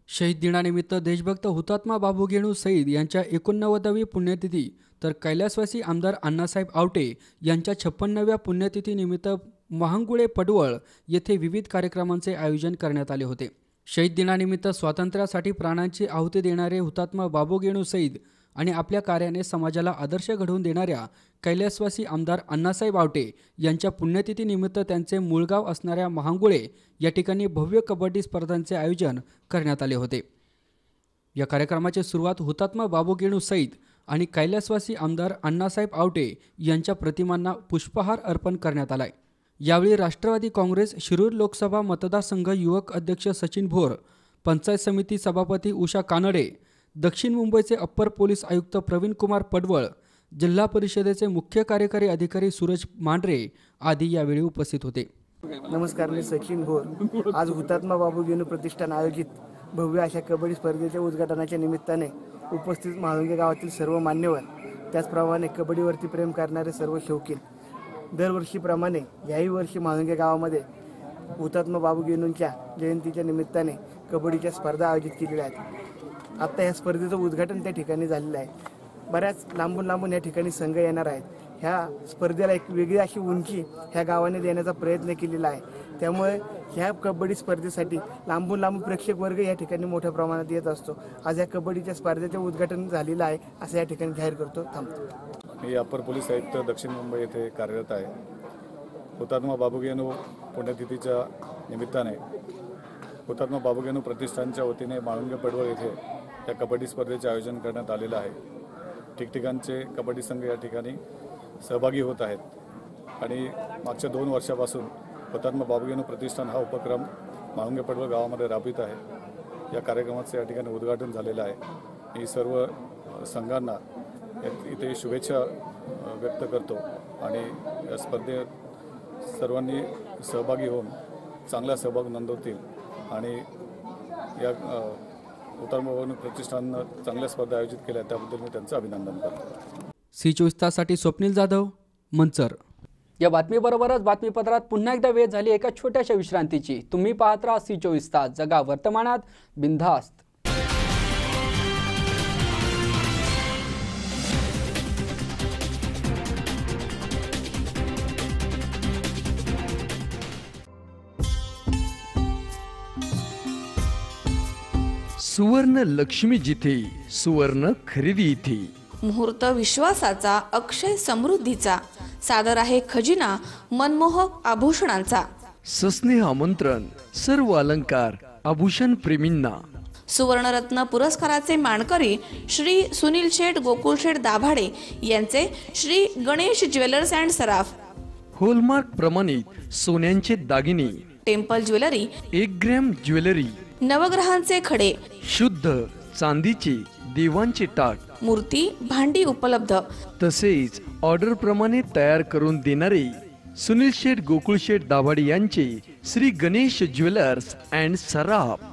शहीद दिनानिमित्त देशभक्त हुतात्मा बाबू सईद यांच्या 89वी पुण्यतिथी तर कैलासवासी आमदार अण्णासाहेब आवटे यांच्या 56व्या पुण्यतिथीनिमित्त महाळुंगे पडवळ येथे विविध कार्यक्रमांचे आयोजन करण्यात आले होते। शहीद दिनानिमित्त स्वातंत्र्यासाठी प्राणांची आहुती देणारे हुतात्मा बाबू सईद आणि आपल्या कार्याने समाजाला आदर्श घडवून देणाऱ्या कैलासवासी आमदार अण्णासाहेब आवटे यांच्या पुण्यतिथीनिमित्त त्यांचे मूळ गाव असणाऱ्या महाळुंगे या ठिकाणी भव्य कबड्डी स्पर्धांचे आयोजन करण्यात आले होते। या कार्यक्रमाची सुरुवात हुतात्मा बाबू सईद आणि कैलासवासी आमदार अण्णासाहेब आवटे यांच्या प्रतिमांना पुष्पहार अर्पण करण्यात आला। यावेळी राष्ट्रवादी काँग्रेस शिरूर लोकसभा मतदारसंघ युवक अध्यक्ष सचिन भोर, पंचायत समिती सभापती उषा कानडे, दक्षिण मुंबईचे अप्पर पोलीस आयुक्त प्रवीण कुमार पडवळ, जिल्हा परिषदेचे मुख्य कार्यकारी अधिकारी सूरज मांढरे आदी यावेळी उपस्थित होते। नमस्कार, मी सचिन भोर। आज हुतात्मा बाबू प्रतिष्ठान आयोजित भव्य अशा कबड्डी स्पर्धेच्या उद्घाटनाच्या निमित्ताने उपस्थित महाळुंगे गावातील सर्व मान्यवर, त्याचप्रमाणे कबड्डीवरती प्रेम करणारे सर्व शौकीन, दरवर्षीप्रमाणे याही वर्षी महाळुंगे गावामध्ये हुतात्मा बाबूंच्या जयंतीच्या निमित्ताने कबड्डीच्या स्पर्धा आयोजित केलेल्या आहेत। आत्ता या स्पर्धेचं उद्घाटन त्या ठिकाणी झालेलं आहे। बऱ्याच लांबून या ठिकाणी संघ येणार आहेत। ह्या स्पर्धेला एक वेगळी अशी उंची ह्या गावाने देण्याचा प्रयत्न केलेला आहे। त्यामुळे ह्या कबड्डी स्पर्धेसाठी लांबून प्रेक्षक वर्ग या ठिकाणी मोठ्या प्रमाणात येत असतो। आज या कबड्डीच्या स्पर्धेचे उद्घाटन झालेलं आहे असं या ठिकाणी जाहीर करतो। थांबतो। मी अप्पर पोलीस आयुक्त दक्षिण मुंबई येथे कार्यरत आहे। हुतात्मा बाबू पुण्यतिथीच्या निमित्ताने हुतात्मा बाबू प्रतिष्ठानच्या वतीने महाळुंगे पडवळ येथे या कबड्डी स्पर्धेचे आयोजन करण्यात आलेलं आहे। ठिकठिकाणचे कबड्डी संघ या ठिकाणी सहभागी होत आहेत आणि मागच्या 2 वर्षापासून हुतात्मा बाबू प्रतिष्ठान हा उपक्रम महाळुंगे पडवळ गावामध्ये राबवित आहे। या कार्यक्रमाचे या ठिकाणी उद्घाटन झालेलं आहे। मी सर्व संघांना इथे शुभेच्छा व्यक्त करतो आणि या स्पर्धेत सर्वांनी सहभागी होऊन चांगला सहभाग नोंदवतील आणि या हुतात्मा बाबू प्रतिष्ठाननं चांगल्या स्पर्धा आयोजित केल्या त्याबद्दल मी त्यांचं अभिनंदन करतो। C24 तासाठी स्वप्नील जाधव, मंचर। या बातमीबरोबरच बातमीपत्रात पुन्हा एकदा वेळ झाली एका छोट्याशा विश्रांतीची। तुम्ही पाहत राहा C24 तास, जगा वर्तमानात बिनधास्त। सुवर्ण लक्ष्मी जिथे, सुवर्ण खरेदी इथे। मुहूर्त विश्वासाचा, अक्षय समृद्धीचा, सादर आहे खजिना मनमोहक आभूषणांचा। सस्नेह आमंत्रण सर्व अलंकार आभूषण प्रेमींना। सुवर्णरत्न पुरस्काराचे मानकरी श्री सुनील शेठ गोकुळ शेठ दाभाडे यांचे Shri Ganesh jewellers and Saraf. Hallmark प्रमाणित सोन्यांचे दागिने, टेम्पल ज्वेलरी, 1 ग्रॅम ज्वेलरी, नवग्रहांचे खडे, शुद्ध चांदीचे देवांचे टाट, मूर्ती, भांडी उपलब्ध। तसेच ऑर्डर प्रमाणे तयार करून देणारे सुनील शेठ गोकुळ शेठ दाभाडे यांचे श्री गणेश ज्वेलर्स अँड सराफ।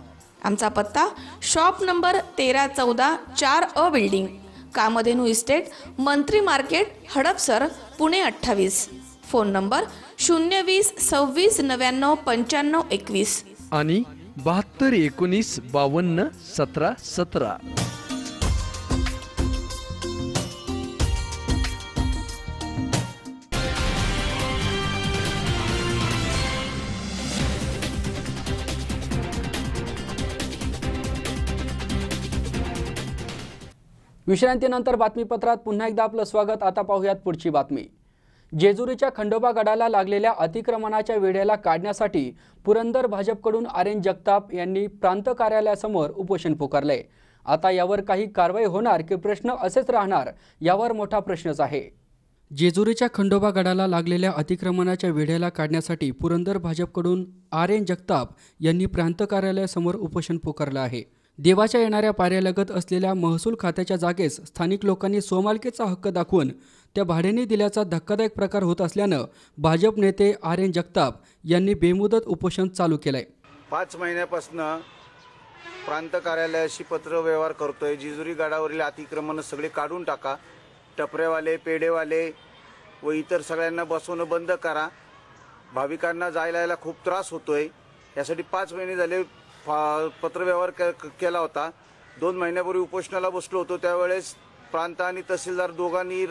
आमचा पत्ता shop number 13-14 4A building, Kamdhenu estate, Mantri market, Hadapsar, Pune 28। Phone number 020 26 99 95 21 आणि 72 19 52 17 17। विश्रांतीनंतर बातमीपत्रात पुन्हा एकदा आपलं स्वागत। आता पाहूयात पुढची बातमी। जेजुरीच्या खंडोबा गडाला लागलेल्या अतिक्रमणाच्या वेढ्याला काढण्यासाठी पुरंदर भाजपकडून आर्यन जगताप यांनी प्रांत कार्यालयासमोर उपोषण पुकारले। आता यावर काही कारवाई होणार की प्रश्न असेच राहणार, यावर मोठा प्रश्नच आहे। जेजुरीच्या खंडोबा गडाला लागलेल्या अतिक्रमणाच्या वेढ्याला काढण्यासाठी पुरंदर भाजपकडून आर्यन जगताप यांनी प्रांत कार्यालयासमोर उपोषण पुकारले आहे। देवाच्या येणाऱ्या पाऱ्यालगत असलेल्या महसूल खात्याच्या जागेस स्थानिक लोकांनी स्वमालकीचा हक्क दाखवून त्या भाड्याने दिल्याचा धक्कादायक प्रकार होत असल्यानं भाजप नेते आर्यन जगताप यांनी बेमुदत उपोषण चालू केलंय। 5 महिन्यापासून प्रांत कार्यालयाशी पत्रव्यवहार करतोय, जेजुरी गडावरील अतिक्रमणं सगळे काढून टाका, टपरेवाले, पेढेवाले व इतर सगळ्यांना बसवणं बंद करा, भाविकांना जायला यायला खूप त्रास होतोय, यासाठी 5 महिने झाले पत्रव्यवहार केला होता. 2 महिन्यापूर्वी उपोषणाला बसलो होतो, त्यावेळेस प्रांत आणि तहसीलदार दोघांनी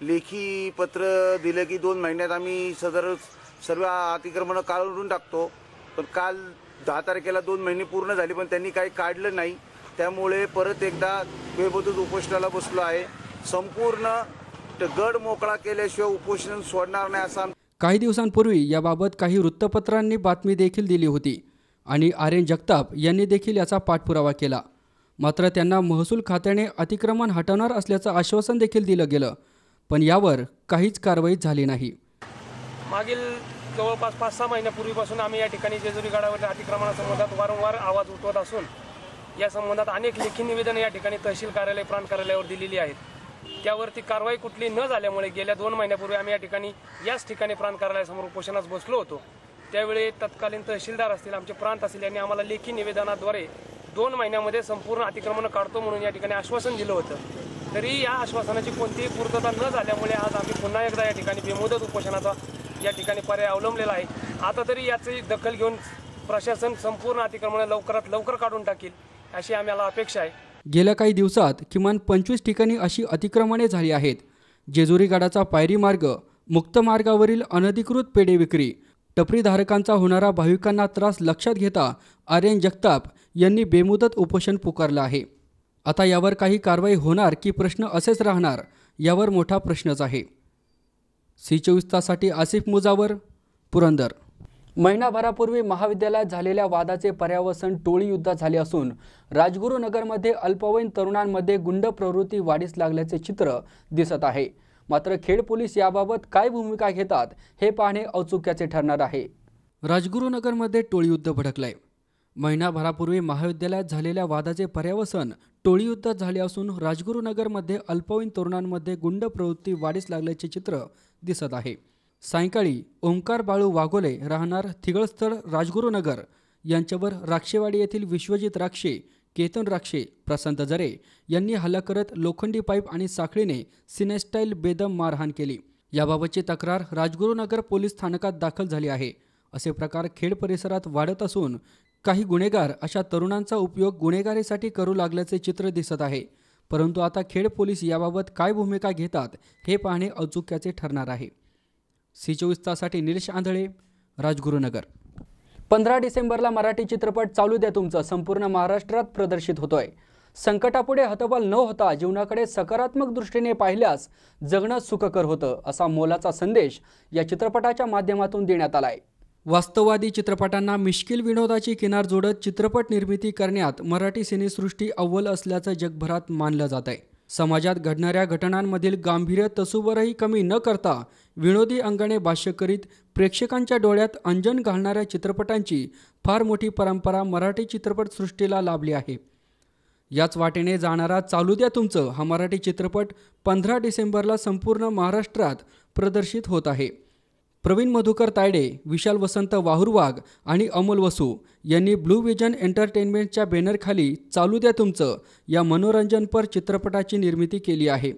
लेखी पत्र दिले की 2 महिन्यात आम्ही सर्व अतिक्रमणं काढून टाकतो. पण काल 10 तारखेला 2 महिने पूर्ण झाली पण त्यांनी काही काढलं नाही. त्यामुळे परत एकदा बेमुदत उपोषणाला बसलो आहे. संपूर्ण गड मोकळा केल्याशिवाय उपोषण सोडणार नाही असा. काही दिवसांपूर्वी याबाबत काही वृत्तपत्रांनी बातमी देखील दिली होती आणि आर्यन जगताप यांनी देखील याचा पाठपुरावा केला. मात्र त्यांना महसूल खात्याने अतिक्रमण हटवणार असल्याचं आश्वासन देखील दिलं गेलं, पण यावर काहीच कारवाई झाली नाही. मागील जवळपास 5-6 महिन्यापूर्वीपासून आम्ही या ठिकाणी जेजुरी गडावरील अतिक्रमणासंबंधात वारंवार आवाज उठवत असून या संबंधात अनेक लेखी निवेदनं या ठिकाणी तहसील कार्यालय, प्रांत कार्यालयावर दिलेली आहेत. त्यावरती कारवाई कुठली न झाल्यामुळे गेल्या 2 महिन्यापूर्वी आम्ही याच ठिकाणी प्रांत कार्यालयासमोर उपोषणास बसलो होतो. त्यावेळी तत्कालीन तहसीलदार असतील, आमचे प्रांत असतील, यांनी आम्हाला लेखी निवेदनाद्वारे 2 महिन्यामध्ये संपूर्ण अतिक्रमण काढतो म्हणून या ठिकाणी आश्वासन दिलं होतं. तरी या आश्वासनाची कोणतीही पूर्तता न झाल्यामुळे आज आम्ही पुन्हा एकदा या ठिकाणी बेमुदत उपोषणाचा या ठिकाणी पर्याय अवलंबलेला आहे. आता तरी याची दखल घेऊन प्रशासन संपूर्ण अतिक्रमण लवकरात लवकर काढून टाकील अशी आम्हाला अपेक्षा आहे. गेल्या काही दिवसात किमान 25 ठिकाणी अशी अतिक्रमणे झाली आहेत. जेजुरी गडाचा पायरी मार्ग, मुक्त मार्गावरील अनधिकृत पेढे विक्री, टपरीधारकांचा होणारा भाविकांना त्रास लक्षात घेता आर्यन जगताप यांनी बेमुदत उपोषण पुकारलं आहे. आता यावर काही कारवाई होणार की प्रश्न असेच राहणार यावर मोठा प्रश्नच आहे. C24 तासाठी आसिफ मुजावर, पुरंदर. महिनाभरापूर्वी महाविद्यालयात झालेल्या वादाचे पर्यावसन टोळी युद्ध झाले असून राजगुरुनगरमध्ये अल्पवयीन तरुणांमध्ये गुंड प्रवृत्ती वाढीस लागल्याचे चित्र दिसत आहे. मात्र खेड पोलीस याबाबत काय भूमिका घेतात हे पाहणे औत्सुक्याचे ठरणार आहे. राजगुरुनगरमध्ये टोळी युद्ध भडकलंय. महिनाभरापूर्वी महाविद्यालयात झालेल्या वादाचे पर्यावसन टोळी युद्ध झाले असून राजगुरुनगरमध्ये अल्पवयीन तरुणांमध्ये गुंड प्रवृत्ती वाढीस लागल्याचे चित्र दिसत आहे. सायंकाळी ओंकार बाळू वाघोले राहणार थिगळस्थळ राजगुरुनगर यांच्यावर राक्षेवाडी येथील विश्वजित राक्षे, केतन राक्षे, प्रशांत जरे यांनी हल्ला करत लोखंडी पाईप आणि साखळीने सिनेस्टाईल बेदम मारहाण केली. याबाबतची तक्रार राजगुरुनगर पोलीस स्थानकात दाखल झाली आहे. असे प्रकार खेड परिसरात वाढत असून काही गुन्हेगार अशा तरुणांचा उपयोग गुन्हेगारीसाठी करू लागल्याचे चित्र दिसत आहे. परंतु आता खेड पोलीस याबाबत काय भूमिका घेतात हे पाहणे औत्सुक्याचे ठरणार आहे. C24 तासाठी निलेश आंधळे, राजगुरुनगर. 15 डिसेंबरला मराठी चित्रपट चालू द्या तुमचं संपूर्ण महाराष्ट्रात प्रदर्शित होतोय. संकटापुढे हतबल न होता जीवनाकडे सकारात्मक दृष्टीने पाहिल्यास जगणं सुखकर होतं असा मोलाचा संदेश या चित्रपटाच्या माध्यमातून देण्यात आलाय. वास्तववादी चित्रपटांना मिश्किल विनोदाची किनार जोडत चित्रपट निर्मिती करण्यात मराठी सिनेसृष्टी अव्वल असल्याचं जगभरात मानलं जात आहे. समाजात घडणाऱ्या घटनांमधील गांभीर्य तसूवरही कमी न करता विनोदी अंगाने भाष्य करीत प्रेक्षकांच्या डोळ्यात अंजन घालणाऱ्या चित्रपटांची फार मोठी परंपरा मराठी चित्रपटसृष्टीला लाभली आहे. याच वाटेने जाणारा चालू द्या तुमचं हा मराठी चित्रपट 15 डिसेंबरला संपूर्ण महाराष्ट्रात प्रदर्शित होत आहे. प्रवीण मधुकर तायडे, विशाल वसंत वाहुरवाग आणि अमोल वसू यांनी ब्लू विजन एंटरटेनमेंटच्या बॅनरखाली चालू द्या तुमचं या मनोरंजनपर चित्रपटाची निर्मिती केली आहे.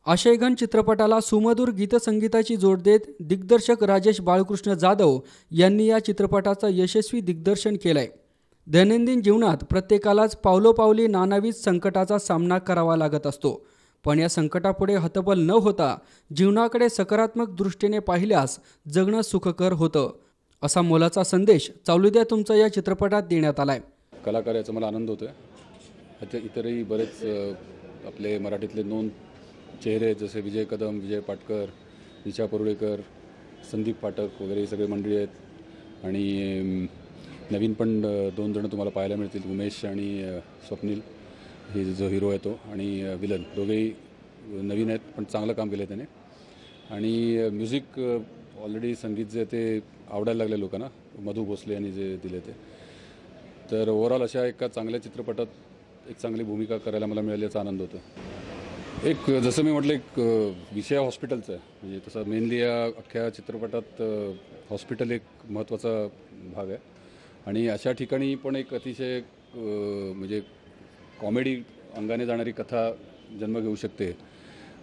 आशयघन चित्रपटाला सुमधुर गीतसंगीताची जोड देत दिग्दर्शक राजेश बाळकृष्ण जाधव यांनी या चित्रपटाचं यशस्वी दिग्दर्शन केलंय. दैनंदिन जीवनात प्रत्येकालाच पावलोपावली नानाविध संकटाचा सामना करावा लागत असतो, पण या संकटापुढे हतबल न होता जीवनाकडे सकारात्मक दृष्टीने पाहिल्यास जगणं सुखकर होतं असा मोलाचा संदेश चालू द्या तुमचा या चित्रपटात देण्यात आलाय. कलाकार याचा मला आनंद होतोय. इतरही बरेच आपले मराठीतले नोंद चेहरे जसे विजय कदम, विजय पाटकर, निशा परुळेकर, संदीप पाठक वगैरे ही सगळे मंडळी आहेत. आणि नवीन पण 2 जण तुम्हाला पाहायला मिळतील, उमेश आणि स्वप्नील हे जो हिरो आहे तो, आणि विलन दोघेही नवीन आहेत पण चांगलं काम केलं आहे त्याने. आणि म्युझिक ऑलरेडी संगीत जे ते आवडायला लागले लोकांना, मधु भोसले यांनी जे दिले ते. तर ओव्हरऑल अशा एका चांगल्या चित्रपटात एक चांगली भूमिका करायला मला मिळाल्याचा आनंद होतो. एक जसं मी म्हटलं एक विषय हॉस्पिटलचा आहे, म्हणजे तसं मेनली या अख्ख्या चित्रपटात हॉस्पिटल एक महत्त्वाचा भाग आहे. आणि अशा ठिकाणी पण एक अतिशय म्हणजे कॉमेडी अंगाने जाणारी कथा जन्म घेऊ शकते.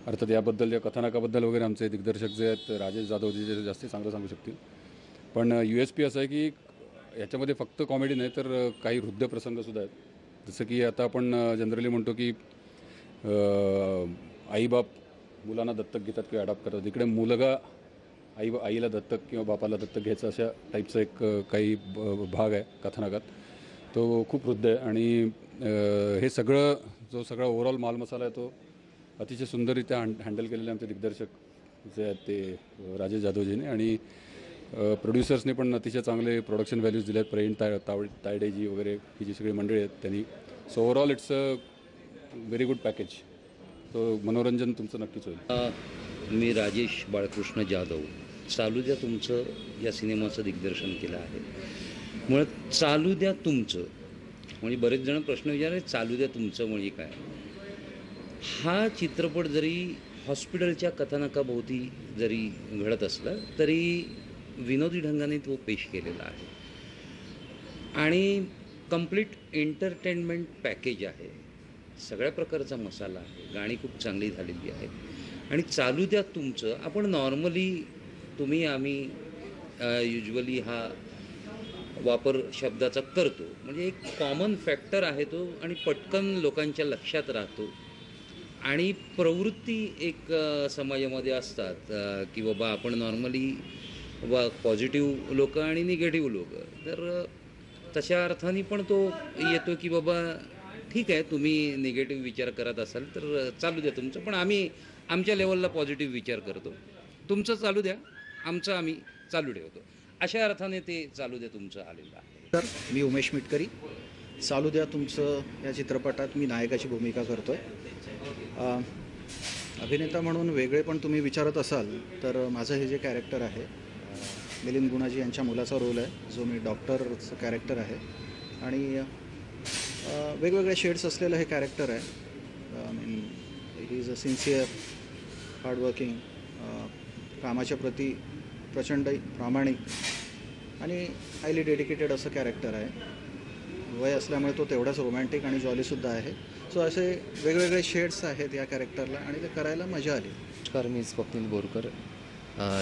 अर्थात याबद्दल या कथानकाबद्दल वगैरे आमचे दिग्दर्शक जे आहेत राजेश जाधवजी जे जास्त चांगलं सांगू शकतील. पण USP असं आहे की याच्यामध्ये फक्त कॉमेडी नाही तर काही हृदय प्रसंगसुद्धा आहेत. जसं की आता आपण जनरली म्हणतो की आईबाप मुलांना दत्तक घेतात किंवा अडॉप्ट करतात. इकडे मुलगा आईला दत्तक किंवा बापाला दत्तक घ्यायचं अशा टाईपचा एक काही भाग आहे कथानकात. तो खूप हृदय आहे आणि हे सगळं जो सगळा ओव्हरऑल मालमसाला आहे तो अतिशय सुंदररित्या हँडल केलेले आमचे दिग्दर्शक जे आहेत ते राजेश जाधवजीने आणि प्रोड्युसर्सने पण अतिशय चांगले प्रोडक्शन व्हॅल्यूज दिले आहेत. प्रवीण तायडेजी वगैरे ही जी सगळी मंडळी आहेत त्यांनी. So overall it's a very good package. तो मनोरंजन तुमचं नक्कीच होईल. मी राजेश बाळकृष्ण जाधव. चालू द्या तुमचं या सिनेमाचं दिग्दर्शन केलं आहे. मुळात चालू द्या तुमचं म्हणजे बरेच जण प्रश्न विचारले चालू द्या तुमचं म्हणजे काय. हा चित्रपट जरी हॉस्पिटलच्या कथानकाभोवती जरी घडत असला तरी विनोदी ढंगाने तो पेश केलेला आहे आणि कंप्लीट एंटरटेनमेंट पॅकेज आहे. सगळ्या प्रकारचा मसाला आहे. गाणी खूप चांगली झालेली आहेत आणि चालू द्या तुमचं आपण नॉर्मली तुम्ही आम्ही युजली हा वापर शब्दाचा करतो म्हणजे एक कॉमन फॅक्टर आहे तो आणि पटकन लोकांच्या लक्षात राहतो आणि प्रवृत्ती एक समाजामध्ये असतात की बाबा आपण नॉर्मली पॉझिटिव्ह लोक आणि निगेटिव्ह लोक तर तशा अर्थाने पण तो येतो की बाबा ठीक आहे तुम्ही निगेटिव्ह विचार करत असाल तर चालू द्या तुमचं पण आम्ही आमच्या लेवलला पॉझिटिव्ह विचार करतो. तुमचं चालू द्या आमचं आम्ही चालू ठेवतो अशा अर्थाने ते चालू द्या तुमचं आलेलं आहे. तर मी उमेश मिटकरी. चालू द्या तुमचं या चित्रपटात मी नायकाची भूमिका करतो आहे. अभिनेता म्हणून वेगळे पण तुम्ही विचारत असाल तर माझं हे जे कॅरेक्टर आहे मिलिंद गुणाजी यांच्या मुलाचा रोल आहे जो मी डॉक्टरचं कॅरेक्टर आहे आणि वेगवेगळे शेड्स असलेलं हे कॅरेक्टर आहे. He is a sincere hardworking कामाच्या प्रती प्रचंड प्रामाणिक आणि हायली डेडिकेटेड असं कॅरेक्टर आहे. वय असल्यामुळे तो तेवढाच रोमॅन्टिक आणि जॉलीसुद्धा आहे. सो असे वेगवेगळे शेड्स आहेत या कॅरेक्टरला आणि ते करायला मजा आली. नमस्कार मी स्वप्नील बोरकर.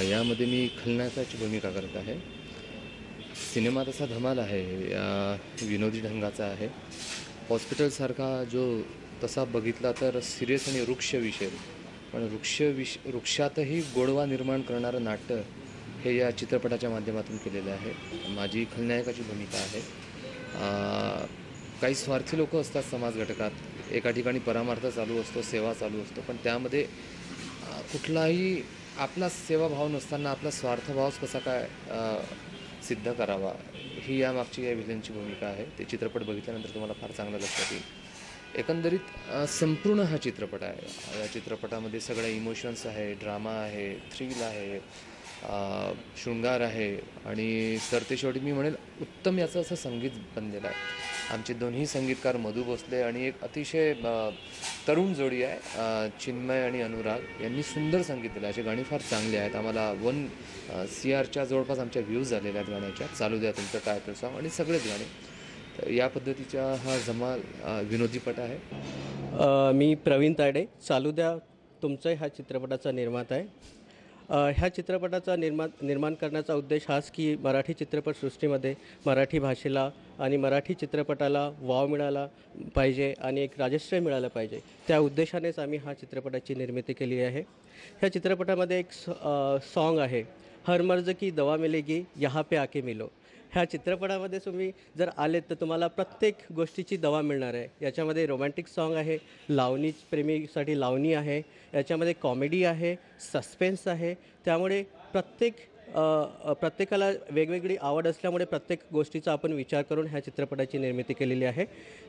यामध्ये मी खलनायकाची भूमिका करत आहे. सिनेमा तसा धमाल आहे विनोदी ढंगाचा आहे. हॉस्पिटलसारखा जो तसा बघितला तर सिरियस आणि वृक्ष विषय पण वृक्षातही गोडवा निर्माण करणारं नाट्य हे या चित्रपटाच्या माध्यमातून केलेलं आहे. माझी खलनायकाची भूमिका आहे. काही स्वार्थी लोक असतात समाज घटकात. एका ठिकाणी परमार्थ चालू असतो सेवा चालू असतो पण त्यामध्ये कुठलाही आपला सेवाभाव नसताना आपला स्वार्थभावच कसा काय सिद्ध करावा ही यामागची या विलनची भूमिका आहे. ते चित्रपट बघितल्यानंतर तुम्हाला फार चांगलं लक्षात येईल. एकंदरीत संपूर्ण हा चित्रपट आहे. या चित्रपटामध्ये सगळे इमोशन्स आहे ड्रामा आहे थ्रिल आहे शृंगार आहे आणि सरतेशेवटी मी म्हणेल उत्तम याचं असं संगीत बनलेलं आहे. आमचे दोन्ही संगीतकार मधु भोसले आणि एक अतिशय तरुण जोडी आहे चिन्मय आणि अनुराग यांनी सुंदर संगीत दिलं. अशी गाणी फार चांगली आहेत. आम्हाला 1 CRच्या जवळपास आमच्या व्ह्यूज झालेल्या आहेत गाण्याच्या. चालू द्या तुमचं टायटल सॉन्ग आणि सगळेच गाणे. तर या पद्धतीचा हा जमाल विनोदीपट आहे. मी प्रवीण तायडे. चालू द्या तुमचं ह्या चित्रपटाचा निर्माता आहे. ह्या चित्रपटाचा निर्माण करण्याचा उद्देश हाच की मराठी चित्रपटसृष्टीमध्ये मराठी भाषेला आणि मराठी चित्रपटाला वाव मिळाला पाहिजे आणि एक राजश्रय मिळालं पाहिजे. त्या उद्देशानेच आम्ही ह्या चित्रपटाची निर्मिती केली आहे. ह्या चित्रपटामध्ये एक सॉन्ग आहे हर मर्ज की दवा मिलेगी यहाँ पे आके मिलो. ह्या चित्रपटामध्ये तुम्ही जर आलेत तर तुम्हाला प्रत्येक गोष्टीची दवा मिळणार आहे. याच्यामध्ये रोमॅन्टिक सॉन्ग आहे लावणी प्रेमीसाठी लावणी आहे याच्यामध्ये कॉमेडी आहे सस्पेन्स आहे. त्यामुळे प्रत्येकाला वेगवेगळी आवड असल्यामुळे प्रत्येक गोष्टीचा आपण विचार करून ह्या चित्रपटाची निर्मिती केलेली आहे.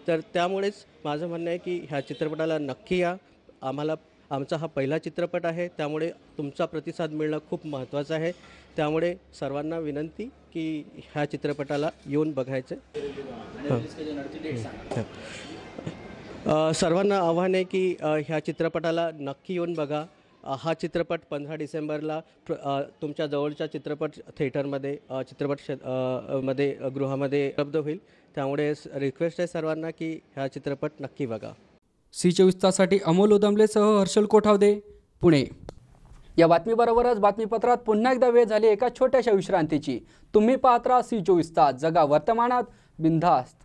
तर त्यामुळेच माझं म्हणणं आहे की ह्या चित्रपटाला नक्की या. आमचा हा पहिला चित्रपट आहे त्यामुळे तुमचा प्रतिसाद मिळणं खूप महत्त्वाचं आहे. त्यामुळे सर्वांना विनंती की ह्या चित्रपटाला येऊन बघायचं. सर्वांना आव्हान आहे की ह्या चित्रपटाला नक्की येऊन बघा. हा चित्रपट 15 डिसेंबरला तुमच्या जवळच्या चित्रपट थिएटरमध्ये मध्ये गृहामध्ये उपलब्ध होईल. त्यामुळे रिक्वेस्ट आहे सर्वांना की हा चित्रपट नक्की बघा. C24 तासाठी अमोल उदमलेसह हर्षल कोठावदे, पुणे. या बातमीबरोबरच बातमीपत्रात पुन्हा एकदा वेळ झाली एका छोट्याशा विश्रांतीची. तुम्ही पाहत राहा C24 तास, जगा वर्तमानात बिनधास्त.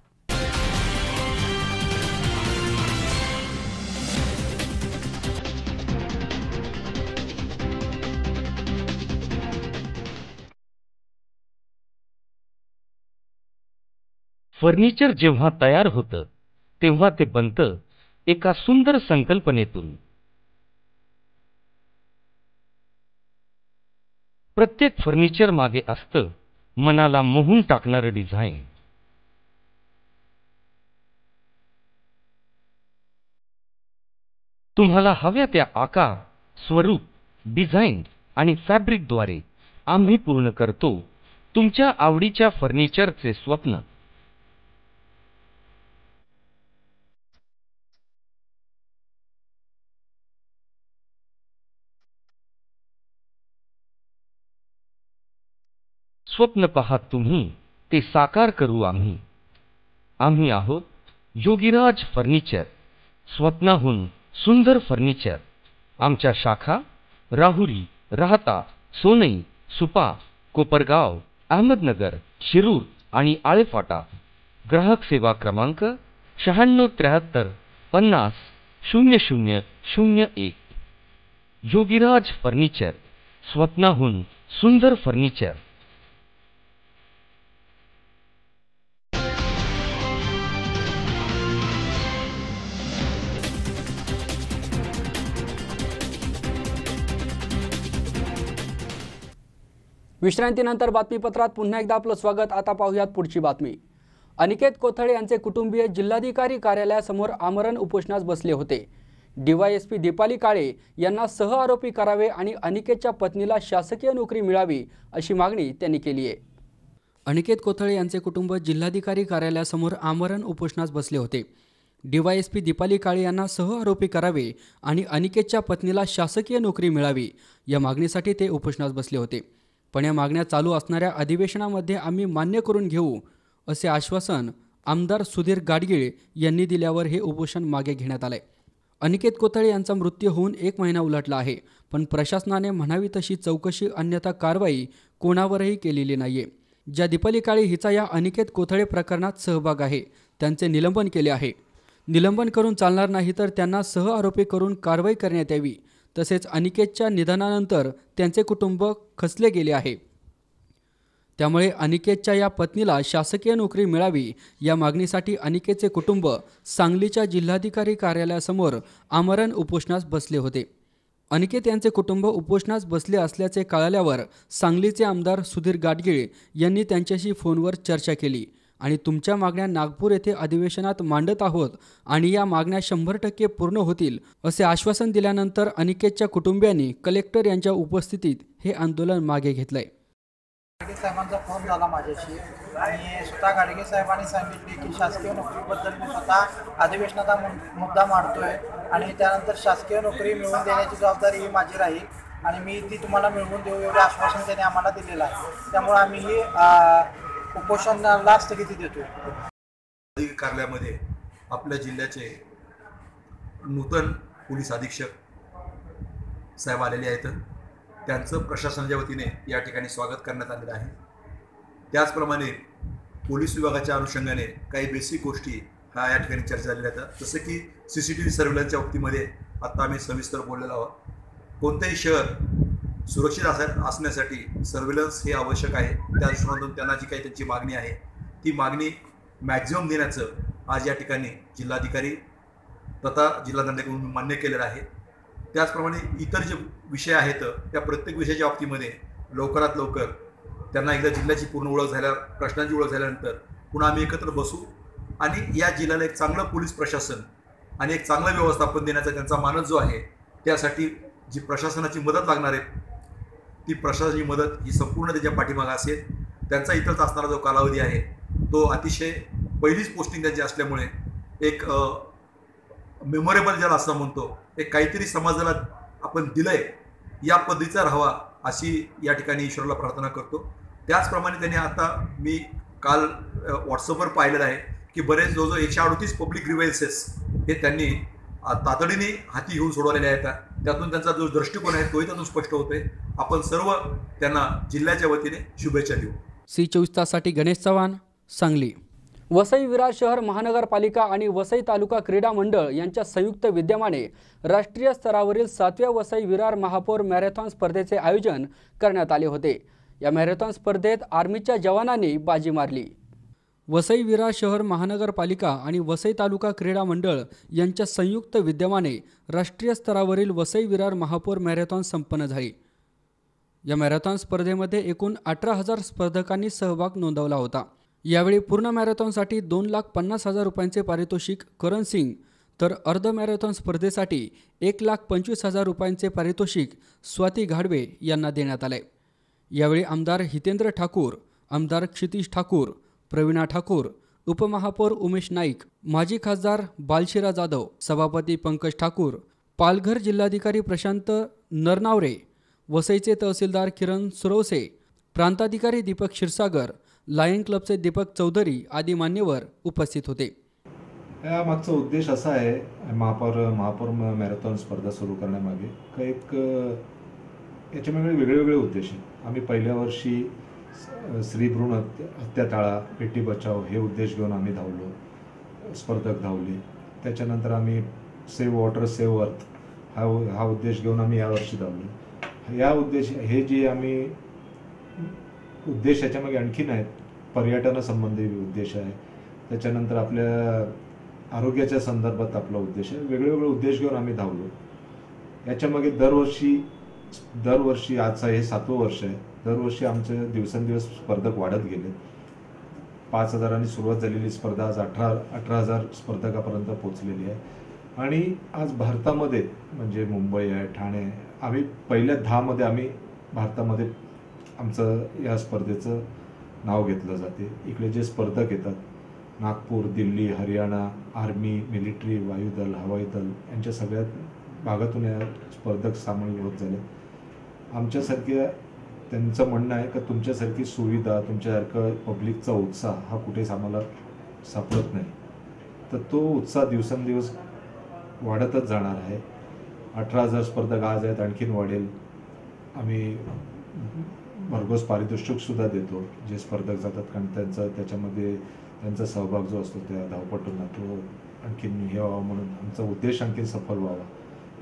फर्निचर जेव्हा तयार होतं तेव्हा ते बनतं एका सुंदर संकल्पनेतून. प्रत्येक फर्निचर मागे असतं मनाला मोहून टाकणारं डिझाईन. तुम्हाला हव्या त्या आकार, स्वरूप, डिझाईन आणि फॅब्रिकद्वारे आम्ही पूर्ण करतो तुमच्या आवडीच्या फर्निचरचे स्वप्न. स्वप्न पहा तुम्ही, ते साकार करू आम्ही. आम्ही आहोत योगीराज फर्निचर, स्वप्नाहून सुंदर फर्निचर. आमच्या शाखा राहुरी, राहता, सोनई, सुपा, कोपरगाव, अहमदनगर, शिरूर आणि आळेफाटा. ग्राहक सेवा क्रमांक 9673 50 0001. योगीराज फर्निचर, स्वप्नाहून सुंदर फर्निचर. विश्रांतीनंतर बातमीपत्रात पुन्हा एकदा आपलं स्वागत. आता पाहूयात पुढची बातमी. अनिकेत कोथळे यांचे कुटुंबीय जिल्हाधिकारी कार्यालयासमोर आमरण उपोषणास बसले होते. DYSP दीपाली काळे यांना सहआरोपी करावे आणि अनिकेतच्या पत्नीला शासकीय नोकरी मिळावी अशी मागणी त्यांनी केली आहे. अनिकेत कोथळे यांचे कुटुंब जिल्हाधिकारी कार्यालयासमोर आमरण उपोषणास बसले होते. DYSP दीपाली काळे यांना सहआरोपी करावे आणि अनिकेतच्या पत्नीला शासकीय नोकरी मिळावी या मागणीसाठी ते उपोषणास बसले होते. पण या मागण्या चालू असणाऱ्या अधिवेशनामध्ये आम्ही मान्य करून घेऊ असे आश्वासन आमदार सुधीर गाडगीळ यांनी दिल्यावर हे उपोषण मागे घेण्यात आले. अनिकेत कोथळे यांचा मृत्यू होऊन 1 महिना उलटला आहे, पण प्रशासनाने म्हणावी तशी चौकशी अन्यथा कारवाई कोणावरही केलेली नाहीये. ज्या दीपाली काळे हिचा या अनिकेत कोथळे प्रकरणात सहभाग आहे त्यांचे निलंबन केले आहे. निलंबन करून चालणार नाही तर त्यांना सहआरोपी करून कारवाई करण्यात यावी. तसेच अनिकेतच्या निधनानंतर त्यांचे कुटुंब खचले गेले आहे. त्यामुळे अनिकेतच्या या पत्नीला शासकीय नोकरी मिळावी या मागणीसाठी अनिकेतचे कुटुंब सांगलीच्या जिल्हाधिकारी कार्यालयासमोर आमरण उपोषणास बसले होते. अनिकेत यांचे कुटुंब उपोषणास बसले असल्याचे कळाल्यावर सांगलीचे आमदार सुधीर गाडगीळ यांनी त्यांच्याशी फोनवर चर्चा केली आणि तुमच्या मागण्या नागपूर येथे अधिवेशनात मांडत आहोत आणि या मागण्या 100% पूर्ण होतील असे आश्वासन दिल्यानंतर अनिकेतच्या कुटुंबियांनी कलेक्टर यांच्या उपस्थितीत हे आंदोलन मागे घेतलंय. गाडगे साहेबांचा फोन झाला माझ्याशी आणि स्वतः गाडगे साहेबांनी सांगितले की शासकीय नोकरीबद्दल मी स्वतः अधिवेशनाचा मुद्दा मांडतोय आणि त्यानंतर शासकीय नोकरी मिळवून देण्याची जबाबदारी ही माझी राहील आणि मी ती तुम्हाला मिळवून देऊ एवढे आश्वासन त्यांनी आम्हाला दिलेलं आहे. त्यामुळे आम्ही ही उपोषणाला स्थगिती देतो. कार्यालयामध्ये आपल्या जिल्ह्याचे नूतन पोलीस अधीक्षक साहेब आलेले आहेत. त्यांचं प्रशासनाच्या वतीने या ठिकाणी स्वागत करण्यात आलेलं आहे. त्याचप्रमाणे पोलीस विभागाच्या अनुषंगाने काही बेसिक गोष्टी ह्या या ठिकाणी चर्चा झालेल्या आहेत. जसं की CCTV सर्व्हिलन्सच्या बाबतीमध्ये आत्ता आम्ही सविस्तर बोललेलो आहोत. कोणतेही शहर सुरक्षित असण्यासाठी सर्व्हिलन्स हे आवश्यक आहे. त्या दृष्टिकोनातून त्यांना जी काही त्यांची मागणी आहे ती मागणी मॅक्झिमम देण्याचं आज या ठिकाणी जिल्हाधिकारी तथा जिल्हादंडाधिकाऱ्यांनी मान्य केलेलं आहे. त्याचप्रमाणे इतर जे विषय आहेत त्या प्रत्येक विषयाच्या बाबतीमध्ये लवकरात लवकर त्यांना एकदा जिल्ह्याची पूर्ण ओळख झाल्या, प्रश्नांची ओळख झाल्यानंतर पुन्हा आम्ही एकत्र बसू आणि या जिल्ह्याला एक चांगलं पोलीस प्रशासन आणि एक चांगलं व्यवस्थापन देण्याचा त्यांचा मानस जो आहे त्यासाठी जी प्रशासनाची मदत लागणार आहे ती प्रशासनाची मदत ही संपूर्ण त्याच्या पाठीमागे असेल. त्यांचा इथंच असणारा जो कालावधी आहे तो अतिशय पहिलीच पोस्टिंग त्यांची असल्यामुळे एक मेमोरेबल ज्याला असं म्हणतो एक काहीतरी समाजाला आपण दिलंय या पद्धतीचा राहावा अशी या ठिकाणी ईश्वराला प्रार्थना करतो. त्याचप्रमाणे त्यांनी आता मी काल व्हॉट्सअपवर पाहिलेलं आहे की बरेच जवळजवळ 138 पब्लिक ग्रीव्हन्सेस हे त्यांनी तातडीने हाती घेऊन सोडवलेले आहेत. त्यातून त्यांचा जो दृष्टिकोन आहे तोही त्यातून स्पष्ट होतोय. आपण सर्व त्यांना जिल्ह्याच्या वतीने शुभेच्छा देऊ. C24 ताससाठी गणेश चव्हाण, सांगली. वसई विरार शहर महानगरपालिका आणि वसई तालुका क्रीडा मंडळ यांच्या संयुक्त विद्यमाने राष्ट्रीय स्तरावरील 7व्या वसई विरार महापौर मॅरेथॉन स्पर्धेचे आयोजन करण्यात आले होते. या मॅरेथॉन स्पर्धेत आर्मीच्या जवानांनी बाजी मारली. वसई विरार शहर महानगरपालिका आणि वसई तालुका क्रीडा मंडळ यांच्या संयुक्त विद्यमाने राष्ट्रीय स्तरावरील वसई विरार महापौर मॅरेथॉन संपन्न झाली. या मॅरेथॉन स्पर्धेमध्ये एकूण 18,000 स्पर्धकांनी सहभाग नोंदवला होता. यावेळी पूर्ण मॅरेथॉनसाठी 2,50,000 रुपयांचे पारितोषिक करण सिंग, तर अर्ध मॅरेथॉन स्पर्धेसाठी 1,25,000 रुपयांचे पारितोषिक स्वाती घाडवे यांना देण्यात आले. यावेळी आमदार हितेंद्र ठाकूर, आमदार क्षितिश ठाकूर, प्रवीणा ठाकूर, उपमहापौर उमेश नाईक, माजी खासदार बालशिरा जाधव, सभापती पंकज ठाकूर, पालघर जिल्हाधिकारी प्रशांत नरनावरे, वसईचे तहसीलदार किरण सुरवसे, प्रांताधिकारी दीपक क्षीरसागर, लायन क्लबचे दीपक चौधरी आदी मान्यवर उपस्थित होते. या मागचा उद्देश असा आहे महापौर मॅरेथॉन स्पर्धा सुरू करण्यामागे का एक याच्यामागे वेगळे उद्देश आहेत. आम्ही पहिल्या वर्षी स्त्री भ्रूण हत्या टाळा, बेटी बचाव हे उद्देश घेऊन आम्ही धावलो, स्पर्धक धावले. त्याच्यानंतर आम्ही सेव्ह वॉटर सेव्ह अर्थ हा उद्देश घेऊन आम्ही यावर्षी धावलो. या उद्देश हे जे आम्ही उद्देश याच्यामागे आणखीन आहेत. पर्यटनासंबंधी उद्देश आहे, त्याच्यानंतर आपल्या आरोग्याच्या संदर्भात आपला उद्देश आहे. वेगवेगळे उद्देश घेऊन आम्ही धावलो. याच्यामागे दरवर्षी आजचा हे 7वं वर्ष आहे. दरवर्षी आमचे दिवसेंदिवस स्पर्धक वाढत गेले. 5,000 सुरुवात झालेली स्पर्धा आज 18,000 स्पर्धकापर्यंत पोहोचलेली आहे. आणि आज भारतामध्ये म्हणजे मुंबई आहे, ठाणे आहे, आम्ही पहिल्या 10मध्ये आम्ही भारतामध्ये आमचं या स्पर्धेचं नाव घेतलं जाते. इकडे जे स्पर्धक येतात नागपूर, दिल्ली, हरियाणा, आर्मी, मिलिटरी, वायुदल, हवाई दल यांच्या सगळ्या भागातून या स्पर्धक सामील होत झाले. आमच्यासारख्या त्यांचं म्हणणं आहे का तुमच्यासारखी सुविधा, तुमच्यासारखं पब्लिकचा उत्साह हा कुठेच आम्हाला सापडत नाही. तर तो उत्साह दिवसेंदिवस वाढतच जाणार आहे. 18,000 स्पर्धक आज आहेत, आणखीन वाढेल. आम्ही भरघोस पारितोषिकसुद्धा देतो जे स्पर्धक जातात, कारण त्याच्यामध्ये त्यांचा सहभाग जो असतो त्या धावपटूंना तो आणखीन हे व्हावं म्हणून आमचा उद्देश आणखीन सफल व्हावा.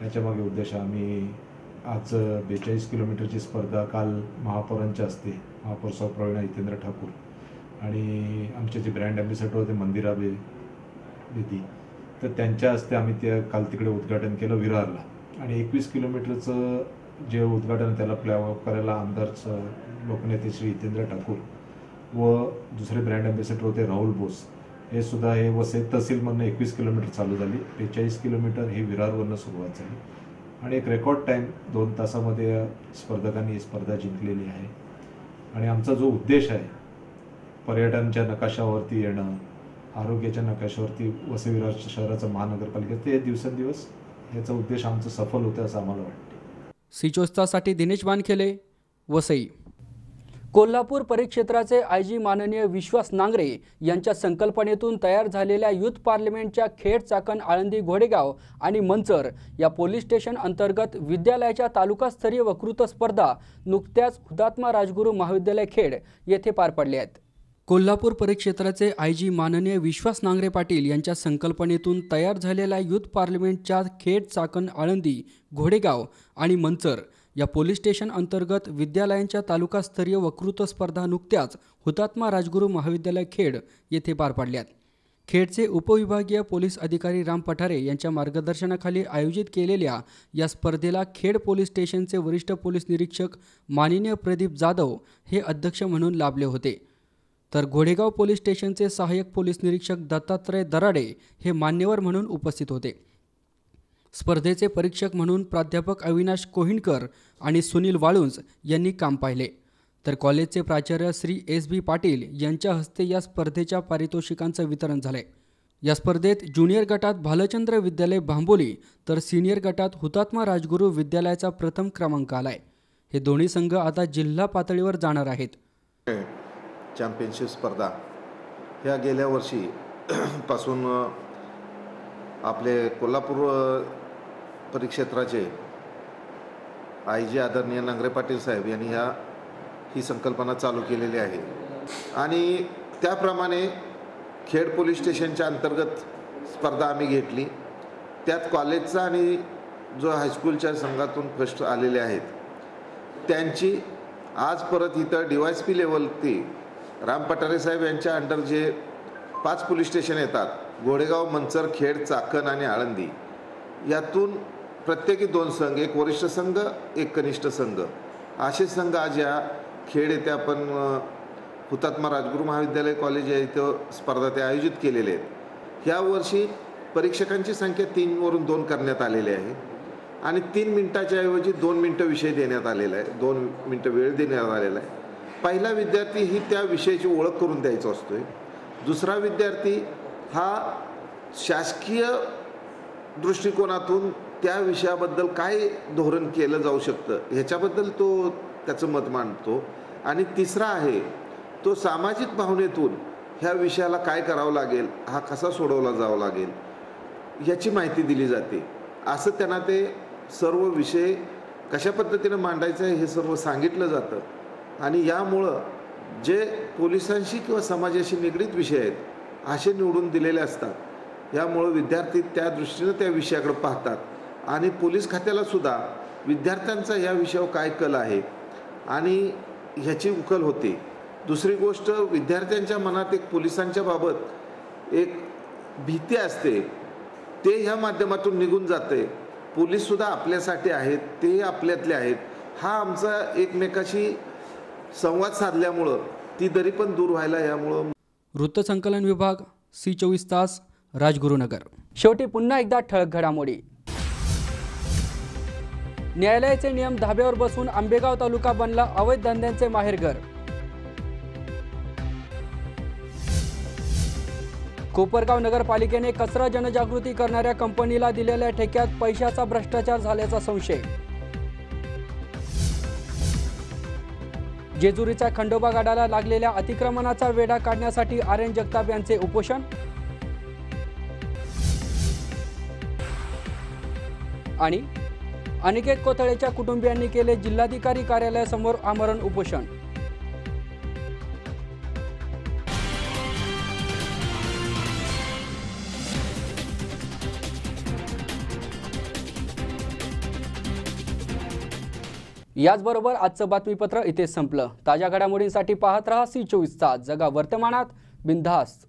याच्यामागे उद्देश आम्ही आज 42 किलोमीटरची स्पर्धा काल महापौरांच्या हस्ते महापौर सौ प्रवीणा हितेंद्र ठाकूर आणि आमचे जे ब्रँड ॲम्बॅसेडर होते मंदिरा बेदी, तर त्यांच्या हस्ते आम्ही ते काल तिकडे उद्घाटन केलं विरारला. आणि 21 किलोमीटरचं जे उद्घाटन त्याला प्लॅवअप करायला आमदार लोकनेते श्री हितेंद्र ठाकूर व दुसरे ब्रँड ॲम्बॅसेडर होते राहुल बोस हे सुद्धा हे वसई तहसीलमधनं 21 किलोमीटर चालू झाली. 42 किलोमीटर ही विरारवरनं सुरुवात झाली आणि एक रेकॉर्ड टाईम 2 तासामध्ये स्पर्धकांनी ही स्पर्धा जिंकलेली आहे. आणि आमचा जो उद्देश आहे पर्यटनाच्या नकाशावरती येणं, आरोग्याच्या नकाशावरती वसई विरार शहराचं महानगरपालिका, ते दिवसेंदिवस याचा उद्देश आमचा सफल होतं असं आम्हाला वाटतं. C24 ताससाठी दिनेश वानखेले, वसई. कोल्हापूर परिक्षेत्राचे IG माननीय विश्वास नांगरे यांच्या संकल्पनेतून तयार झालेल्या युथ पार्लमेंटच्या खेड, चाकण, आळंदी, घोडेगाव आणि मंचर या पोलीस स्टेशन अंतर्गत विद्यालयाच्या तालुकास्तरीय वक्तृत्व स्पर्धा नुकत्याच हुतात्मा राजगुरू महाविद्यालय खेड येथे पार पडल्या आहेत. कोल्हापूर परिक्षेत्राचे IG माननीय विश्वास नांगरे पाटील यांच्या संकल्पनेतून तयार झालेल्या युथ पार्लमेंटच्या खेड, चाकण, आळंदी, घोडेगाव आणि मंचर या पोलीस स्टेशन अंतर्गत विद्यालयांच्या तालुकास्तरीय वक्तृत्व स्पर्धा नुकत्याच हुतात्मा राजगुरू महाविद्यालय खेड येथे पार पडल्यात. खेडचे उपविभागीय पोलीस अधिकारी राम पठारे यांच्या मार्गदर्शनाखाली आयोजित केलेल्या या स्पर्धेला खेड पोलीस स्टेशनचे वरिष्ठ पोलीस निरीक्षक माननीय प्रदीप जाधव हे अध्यक्ष म्हणून लाभले होते, तर घोडेगाव पोलीस स्टेशनचे सहाय्यक पोलीस निरीक्षक दत्तात्रय दराडे हे मान्यवर म्हणून उपस्थित होते. स्पर्धेचे परीक्षक म्हणून प्राध्यापक अविनाश कोहिणकर आणि सुनील वाळुंज यांनी काम पाहिले, तर कॉलेजचे प्राचार्य श्री SB पाटील यांच्या हस्ते या स्पर्धेच्या पारितोषिकांचं वितरण झाले. या स्पर्धेत ज्युनियर गटात भालचंद्र विद्यालय भांबोली तर सिनियर गटात हुतात्मा राजगुरू विद्यालयाचा प्रथम क्रमांक आलाय. हे दोन्ही संघ आता जिल्हा पातळीवर जाणार आहेत. चॅम्पियनशिप स्पर्धा ह्या गेल्या वर्षी पासून आपले कोल्हापूर परिक्षेत्राचे IG आदरणीय नांगरे पाटील साहेब यांनी ही संकल्पना चालू केलेली आहे आणि त्याप्रमाणे खेड पोलीस स्टेशनच्या अंतर्गत स्पर्धा आम्ही घेतली. त्यात कॉलेजचा आणि जो हायस्कूलच्या संघातून फर्स्ट आलेले आहेत त्यांची आज परत इथं DYSP लेवलती राम पठारे साहेब यांच्या अंडर जे 5 पोलीस स्टेशन येतात, घोडेगाव, मंचर, खेड, चाकण आणि आळंदी, यातून प्रत्येकी 2 संघ, एक वरिष्ठ संघ, एक कनिष्ठ संघ, असे संघ आज या खेड येथे आपण हुतात्मा राजगुरू महाविद्यालय कॉलेज या इथं स्पर्धा ते आयोजित केलेले आहेत. यावर्षी परीक्षकांची संख्या 3 वरून 2 करण्यात आलेली आहे आणि 3 मिनिटाच्या ऐवजी 2 मिनिटं विषय देण्यात आलेला आहे, 2 मिनिटं वेळ देण्यात आलेला आहे. पहिला विद्यार्थी ही त्या विषयाची ओळख करून द्यायचा असतोय. दुसरा विद्यार्थी हा शासकीय दृष्टिकोनातून त्या विषयाबद्दल काय धोरण केलं जाऊ शकतं ह्याच्याबद्दल तो त्याचं मत मांडतो. आणि तिसरा आहे तो सामाजिक भावनेतून ह्या विषयाला काय करावं लागेल, हा कसा सोडवला जावं लागेल याची माहिती दिली जाते. असं त्यांना ते सर्व विषय कशा पद्धतीनं मांडायचं आहे हे सर्व सांगितलं जातं. आणि यामुळं जे पोलिसांशी किंवा समाजाशी निगडीत विषय आहेत असे निवडून दिलेले असतात. यामुळं विद्यार्थी त्या दृष्टीनं त्या विषयाकडे पाहतात आणि पोलीस खात्यालासुद्धा विद्यार्थ्यांचा या विषयावर काय कल आहे आणि ह्याची उकल होते. दुसरी गोष्ट, विद्यार्थ्यांच्या मनात एक पोलिसांच्या बाबत एक भीती असते, ते ह्या माध्यमातून निघून जाते. पोलीससुद्धा आपल्यासाठी आहेत, ते आपल्यातले आहेत. हा आमचा एकमेकाशी संवाद साधल्यामुळं ती दरी पण दूर व्हायला यामुळं. वृत्तसंकलन विभाग, C24 तास, राजगुरुनगर. शेवटी पुन्हा एकदा ठळक घडामोडी. न्यायालयाचे नियम धाब्यावर बसून आंबेगाव तालुका बनला अवैध धंद्यांचे माहेरघर. कोपरगाव नगरपालिकेने कचरा जनजागृती करणाऱ्या कंपनीला दिलेल्या ठेक्यात पैशाचा भ्रष्टाचार झाल्याचा संशय. जेजुरीच्या खंडोबा गडाला लागलेल्या अतिक्रमणाचा वेढा काढण्यासाठी RN जगताप यांचे उपोषण. आणि अनिकेत कोथळेच्या कुटुंबियांनी केले जिल्हाधिकारी कार्यालयासमोर आमरण उपोषण. याचबरोबर आजचं बातमीपत्र इथेच संपलं. ताज्या घडामोडींसाठी पाहत रहा C24 तास. जगा वर्तमानात, बिनधास्त.